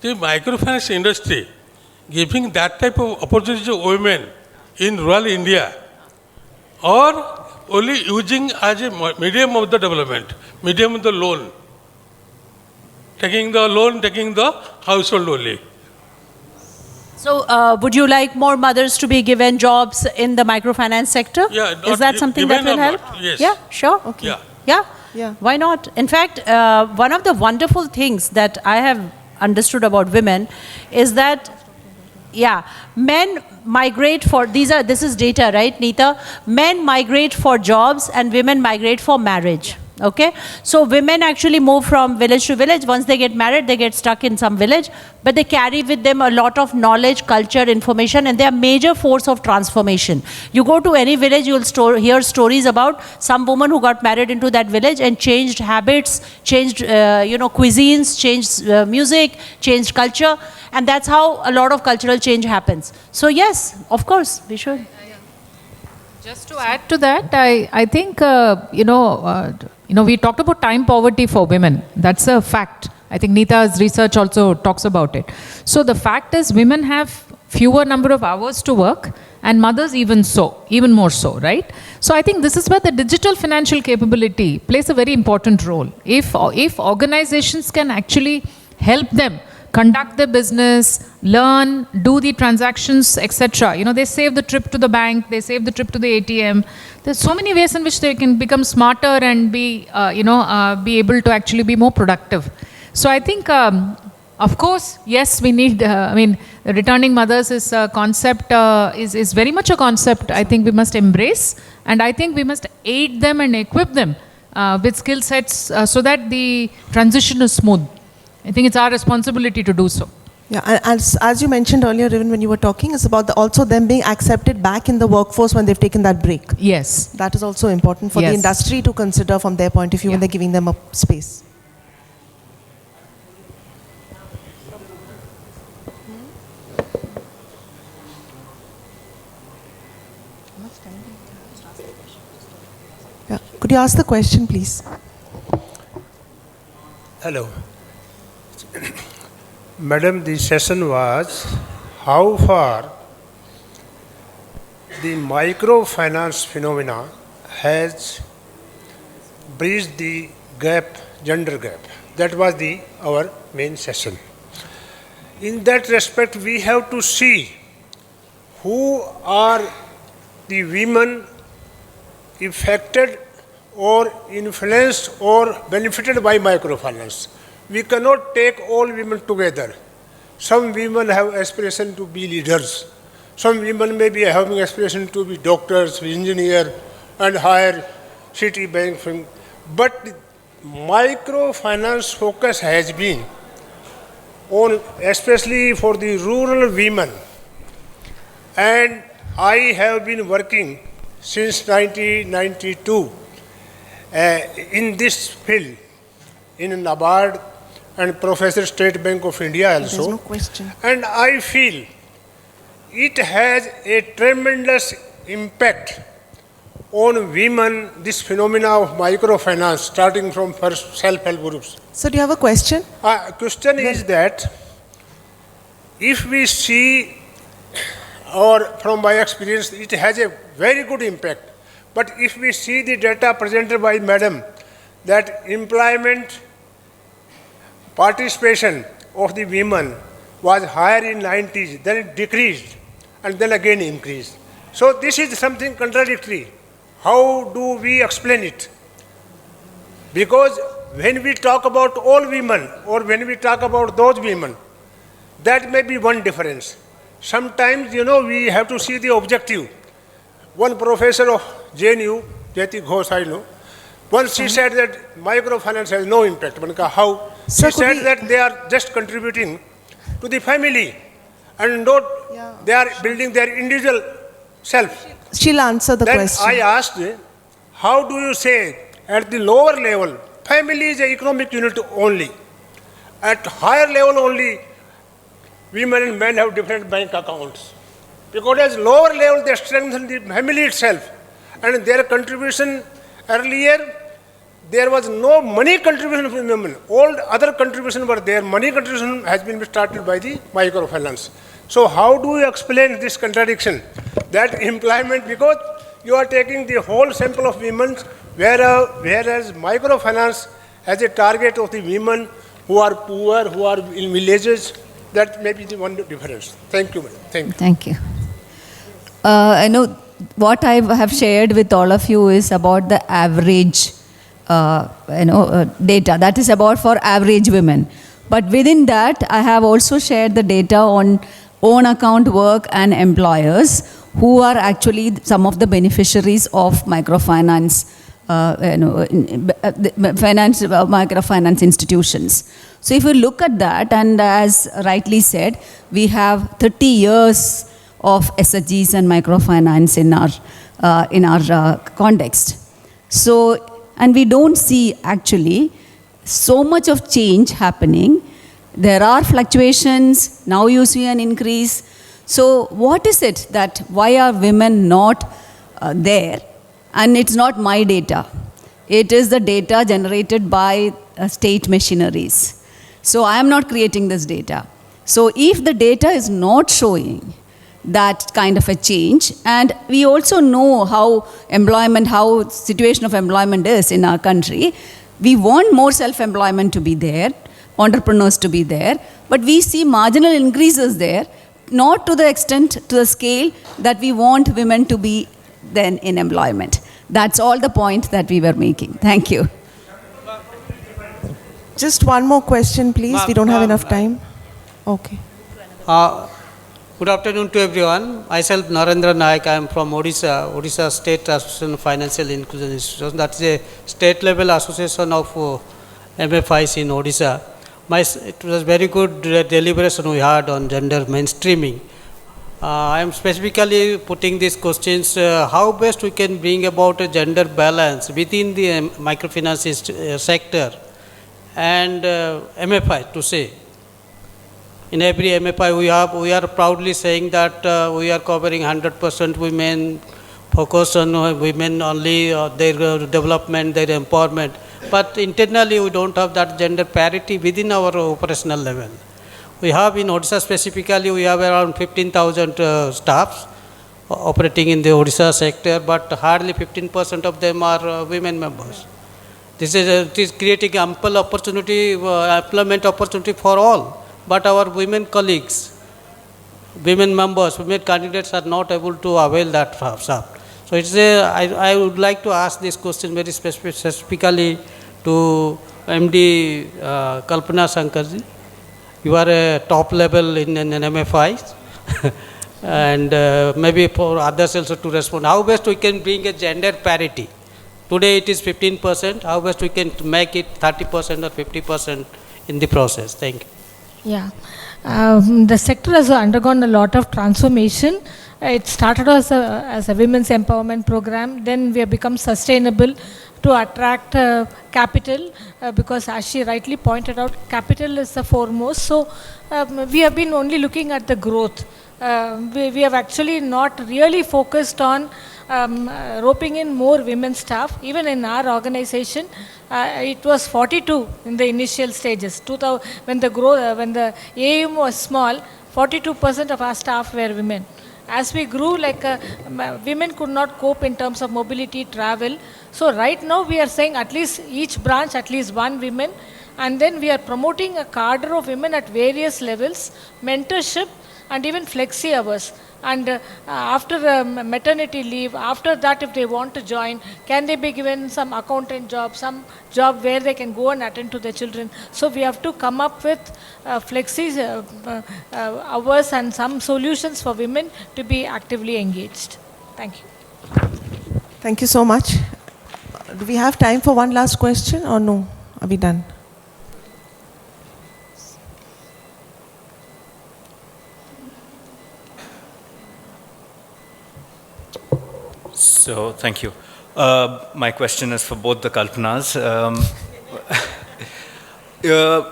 the microfinance industry giving that type of opportunity to women in rural India, or only using as a medium of the development, medium of the loan, taking the household only. So, would you like more mothers to be given jobs in the microfinance sector? Yeah, Is not that something that given will or help? not, yes. Yeah, sure. Okay. Yeah. Yeah? Yeah. Why not? In fact, one of the wonderful things that I have understood about women is that, yeah, men migrate for, this is data, right, Neetha? Men migrate for jobs and women migrate for marriage. Okay, so women actually move from village to village. Once they get married, they get stuck in some village, but they carry with them a lot of knowledge, culture, information, and they are major force of transformation. You go to any village, you will hear stories about some woman who got married into that village and changed habits, changed cuisines, changed music, changed culture, and that's how a lot of cultural change happens. So yes, of course, we should. Just to add to that, I think, we talked about time poverty for women. That's a fact. I think Neetha's research also talks about it. So the fact is women have fewer number of hours to work and mothers even more so, right? So I think this is where the digital financial capability plays a very important role. If organizations can actually help them conduct their business, learn, do the transactions, etc. They save the trip to the bank, they save the trip to the ATM. There's so many ways in which they can become smarter and be able to actually be more productive. So I think, of course, yes, we need, returning mothers is a concept, is very much a concept I think we must embrace. And I think we must aid them and equip them with skill sets so that the transition is smooth. I think it's our responsibility to do so. Yeah, and as you mentioned earlier, even when you were talking, it's about also them being accepted back in the workforce when they've taken that break. Yes. That is also important for the industry to consider from their point of view when they're giving them a space. Yeah. Could you ask the question, please? Hello. Madam, the session was how far the microfinance phenomena has bridged the gap, gender gap. That was our main session. In that respect, we have to see who are the women affected or influenced or benefited by microfinance. We cannot take all women together. Some women have aspiration to be leaders. Some women may be having aspiration to be doctors, engineers, and higher city bank. But microfinance focus has been on, especially for the rural women. And I have been working since 1992 in this field, in NABARD and Professor State Bank of India also. There's no question. And I feel it has a tremendous impact on women, this phenomena of microfinance, starting from first self-help groups. So do you have a question? Question is that if we see, or from my experience, it has a very good impact. But if we see the data presented by Madam, that employment participation of the women was higher in 90s, then it decreased, and then again increased. So this is something contradictory. How do we explain it? Because when we talk about all women, or when we talk about those women, that may be one difference. Sometimes, we have to see the objective. One professor of JNU, Jyoti Ghosh, I know, once she said that microfinance has no impact. How? She said that they are just contributing to the family and not they are building their individual self. She'll answer the Then question. I asked, how do you say at the lower level, family is an economic unit only. At higher level only, women and men have different bank accounts. Because at lower level, they strengthen the family itself. And their contribution earlier, there was no money contribution from women. All other contributions were there. Money contribution has been started by the microfinance. So how do you explain this contradiction? That employment, because you are taking the whole sample of women, whereas microfinance has a target of the women who are poor, who are in villages, That may be the one difference. Thank you, madam. Thank you. Thank you. I know what I have shared with all of you is about the average, data. That is about for average women. But within that, I have also shared the data on own account work and employers who are actually some of the beneficiaries of microfinance, microfinance institutions. So if you look at that, and as rightly said, we have 30 years of SHGs and microfinance in our context. So, and we don't see actually so much of change happening. There are fluctuations, now you see an increase. So what is it that, why are women not there? And it's not my data. It is the data generated by state machineries. So I am not creating this data. So if the data is not showing that kind of a change, and we also know how situation of employment is in our country, we want more self-employment to be there, entrepreneurs to be there, but we see marginal increases there, not to the extent, to the scale that we want women to be then in employment. That's all the point that we were making. Thank you. Just one more question, please. We don't have enough time. Okay. Good afternoon to everyone. Myself, Narendra Naik. I am from Odisha, Odisha State Association of Financial Inclusion Institutions. That's a state level association of MFIs in Odisha. It was very good deliberation we had on gender mainstreaming. I am specifically putting these questions, how best we can bring about a gender balance within the microfinance sector and MFI to say. In every MFI we are proudly saying that we are covering 100% women, focus on women only, their development, their empowerment. But internally we don't have that gender parity within our operational level. We have in Odisha specifically, we have around 15,000 staffs operating in the Odisha sector, but hardly 15% of them are women members. This is creating ample opportunity, employment opportunity for all. But our women colleagues, women members, women candidates are not able to avail that stuff. So I would like to ask this question very specifically to MD Kalpana Sankarji. You are a top level in an MFI and maybe for others also to respond. How best we can bring a gender parity? Today it is 15%. How best we can make it 30% or 50% in the process? Thank you. Yeah, the sector has undergone a lot of transformation. It started as a women's empowerment program. Then we have become sustainable to attract capital because as she rightly pointed out, capital is the foremost. So we have been only looking at the growth. We have actually not really focused on roping in more women staff. Even in our organization, it was 42 in the initial stages. When the AUM was small, 42% of our staff were women. As we grew, women could not cope in terms of mobility, travel. So right now we are saying at least each branch, at least one women. And then we are promoting a cadre of women at various levels, mentorship and even flexi hours. And after maternity leave, after that if they want to join, can they be given some accountant job, some job where they can go and attend to their children. So we have to come up with flexi hours and some solutions for women to be actively engaged. Thank you. Thank you so much. Do we have time for one last question or no? Are we done? So, thank you. My question is for both the Kalpanas.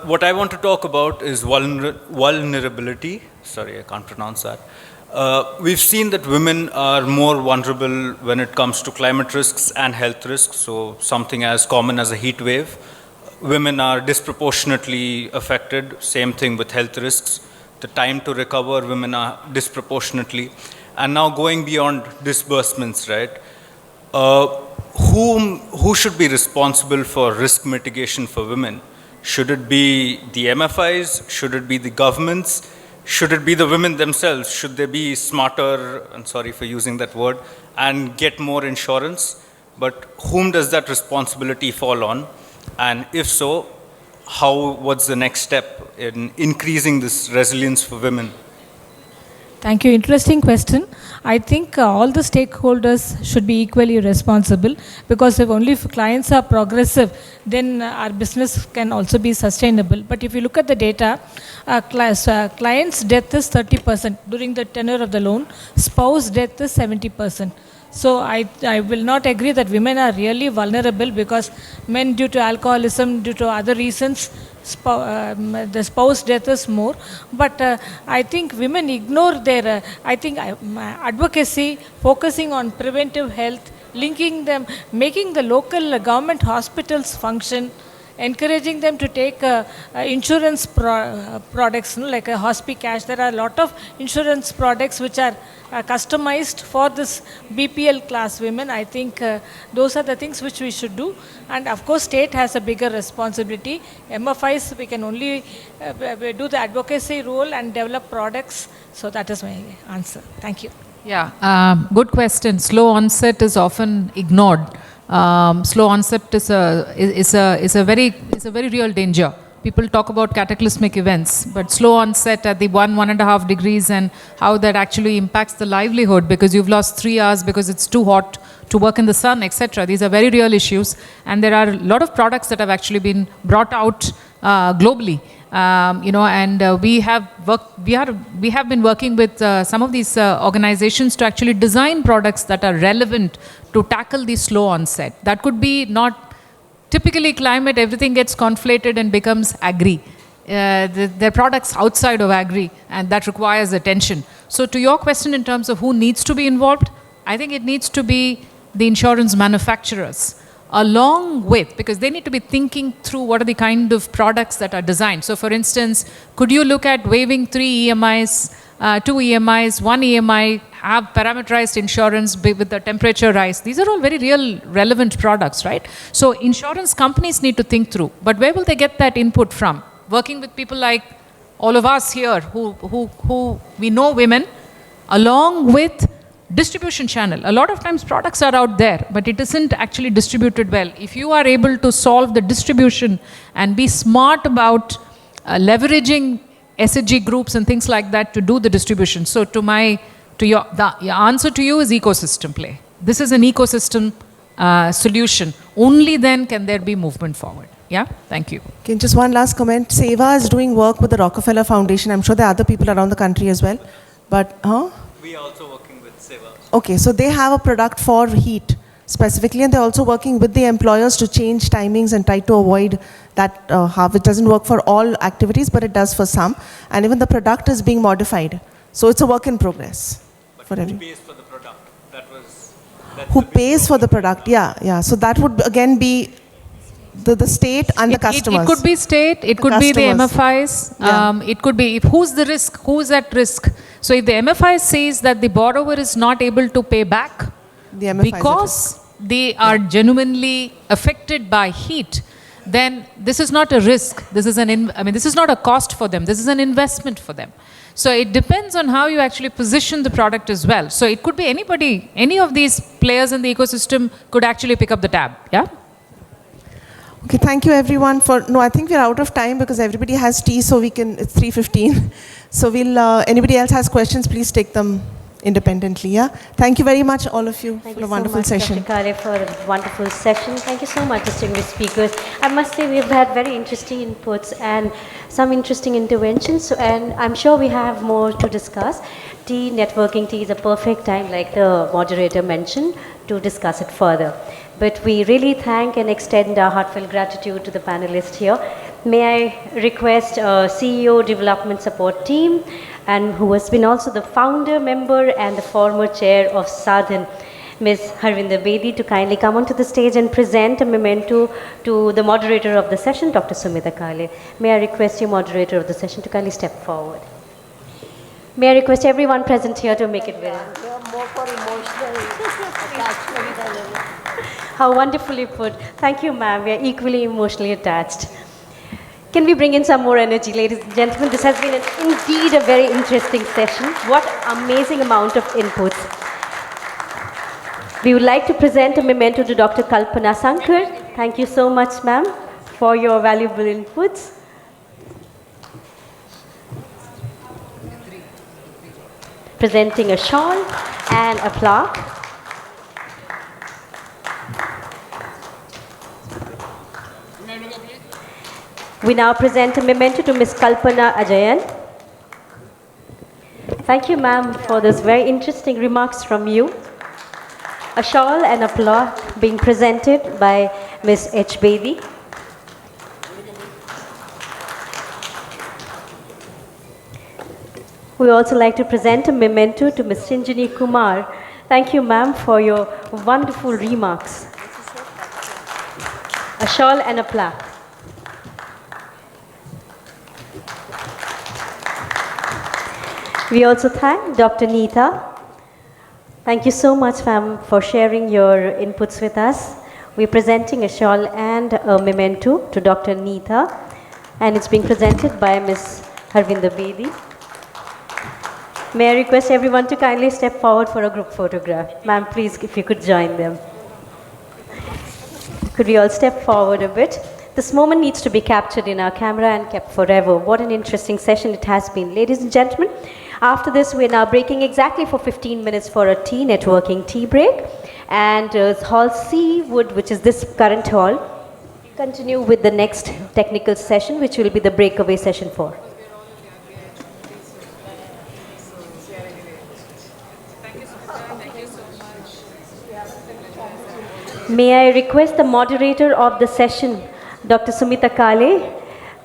What I want to talk about is vulnerability. Sorry, I can't pronounce that. We've seen that women are more vulnerable when it comes to climate risks and health risks. So, something as common as a heat wave. Women are disproportionately affected. Same thing with health risks. The time to recover, women are disproportionately. And now going beyond disbursements, right? Who should be responsible for risk mitigation for women? Should it be the MFIs? Should it be the governments? Should it be the women themselves? Should they be smarter, and sorry for using that word, and get more insurance? But whom does that responsibility fall on? And if so, what's the next step in increasing this resilience for women? Thank you. Interesting question. I think all the stakeholders should be equally responsible, because if clients are progressive, then our business can also be sustainable. But if you look at the data, client's death is 30% during the tenure of the loan, spouse death is 70%. So I will not agree that women are really vulnerable, because men, due to alcoholism, due to other reasons, the spouse death is more. But I think women ignore their, advocacy, focusing on preventive health, linking them, making the local government hospitals function, encouraging them to take insurance products, like a Hospicash. There are a lot of insurance products which are customized for this BPL class women. I think those are the things which we should do. And of course, state has a bigger responsibility. MFIs, we can only do the advocacy role and develop products. So that is my answer. Thank you. Yeah, good question. Slow onset is often ignored. Slow onset is a very real danger. People talk about cataclysmic events, but slow onset at the 1.5 degrees, and how that actually impacts the livelihood, because you've lost 3 hours because it's too hot to work in the sun, etc. These are very real issues, and there are a lot of products that have actually been brought out globally. We have been working with some of these organizations to actually design products that are relevant to tackle the slow onset. That could be not typically climate, everything gets conflated and becomes agri. There are products outside of agri, and that requires attention. So to your question in terms of who needs to be involved, I think it needs to be the insurance manufacturers, along with, because they need to be thinking through what are the kind of products that are designed. So for instance, could you look at waiving 3 EMIs, 2 EMIs, 1 EMI, have parameterized insurance with the temperature rise? These are all very real, relevant products, right? So insurance companies need to think through. But where will they get that input from? Working with people like all of us here who we know women, along with distribution channel. A lot of times products are out there, but it isn't actually distributed well. If you are able to solve the distribution and be smart about leveraging SHG groups and things like that to do the distribution. So your answer to you is ecosystem play. This is an ecosystem solution. Only then can there be movement forward. Yeah, thank you. Okay, just one last comment. Seva is doing work with the Rockefeller Foundation. I'm sure there are other people around the country as well. But, We are also working with Seva. Okay, so they have a product for heat specifically, and they're also working with the employers to change timings and try to avoid that it doesn't work for all activities, but it does for some. And even the product is being modified. So it's a work in progress. But who pays for the product? Who pays for the product? Yeah. So that would again be the state and the customers. It could be state, it could be the MFIs, it could be, who's the risk, who's at risk. So if the MFI says that the borrower is not able to pay back because they are genuinely affected by heat, then this is not a risk. This is this is not a cost for them. This is an investment for them. So it depends on how you actually position the product as well. So it could be anybody, any of these players in the ecosystem could actually pick up the tab. Yeah. Okay, thank you everyone I think we're out of time because everybody has tea, so it's 3:15. So anybody else has questions, please take them independently, yeah? Thank you very much, all of you, for a wonderful session. Thank you so much, Dr. Kale, for a wonderful session. Thank you so much, distinguished speakers. I must say we've had very interesting inputs and some interesting interventions, and I'm sure we have more to discuss. Networking tea is a perfect time, like the moderator mentioned, to discuss it further. But we really thank and extend our heartfelt gratitude to the panelists here. May I request CEO Development Support Team, and who has been also the founder, member and the former chair of Sa-Dhan, Ms. Harvinder Bedi, to kindly come onto the stage and present a memento to the moderator of the session, Dr. Sumita Kale. May I request you, moderator of the session, to kindly step forward. May I request everyone present here to make it very... More for emotional attachment. How wonderfully put. Thank you, ma'am. We are equally emotionally attached. Can we bring in some more energy, ladies and gentlemen? This has been indeed a very interesting session. What amazing amount of inputs. We would like to present a memento to Dr. Kalpana Sankar. Thank you so much, ma'am, for your valuable inputs. Presenting a shawl and a plaque. We now present a memento to Ms. Kalpana Ajayan. Thank you, ma'am, for those very interesting remarks from you. A shawl and a plaque being presented by Ms. H. Bedi. We also like to present a memento to Ms. Shinjini Kumar. Thank you, ma'am, for your wonderful remarks. A shawl and a plaque. We also thank Dr. Neetha. Thank you so much, ma'am, for sharing your inputs with us. We're presenting a shawl and a memento to Dr. Neetha, and it's being presented by Ms. Harvinder Bedi. May I request everyone to kindly step forward for a group photograph. Ma'am, please, if you could join them. Could we all step forward a bit? This moment needs to be captured in our camera and kept forever. What an interesting session it has been. Ladies and gentlemen, after this, we're now breaking exactly for 15 minutes for a tea networking tea break. And Hall C would, which is this current hall, continue with the next technical session, which will be the Breakaway Session 4. May I request the moderator of the session, Dr. Sumita Kale.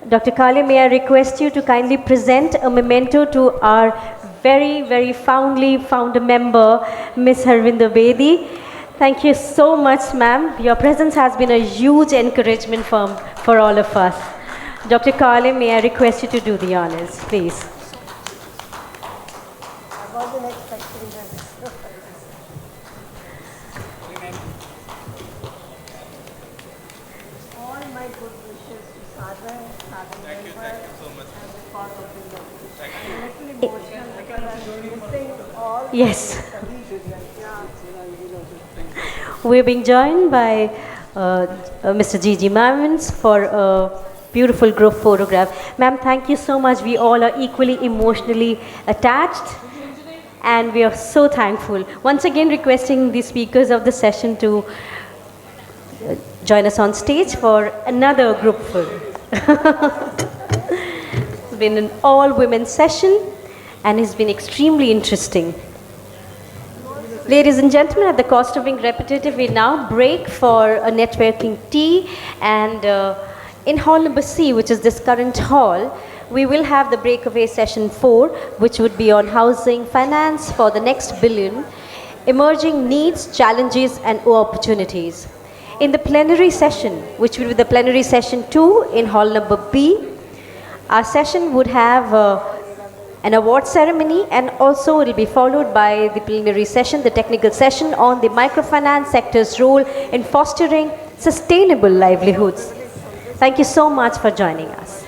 Dr. Kale, may I request you to kindly present a memento to our very, very founder member, Ms. Harvinder Bedi. Thank you so much, ma'am. Your presence has been a huge encouragement for all of us. Dr. Kale, may I request you to do the honors, please. I wasn't expecting that. All my good wishes to Sa-Dhan, Thank you so much. as a part of the love. I'm a little emotional because I'm missing all Yes. We're being joined by Mr. Gigi Mamins for a beautiful group photograph. Ma'am, thank you so much. We all are equally emotionally attached and we are so thankful. Once again, requesting the speakers of the session to join us on stage for another group photo. It's been an all-women session and it's been extremely interesting. Ladies and gentlemen, at the cost of being repetitive, we now break for a networking tea, and in hall number C, which is this current hall, we will have the Breakaway Session 4, which would be on housing finance for the next billion, emerging needs, challenges and opportunities. In the plenary session, which will be the plenary session 2 in hall number B, our session would have an award ceremony, and also it will be followed by the plenary session, the technical session on the microfinance sector's role in fostering sustainable livelihoods. Thank you so much for joining us.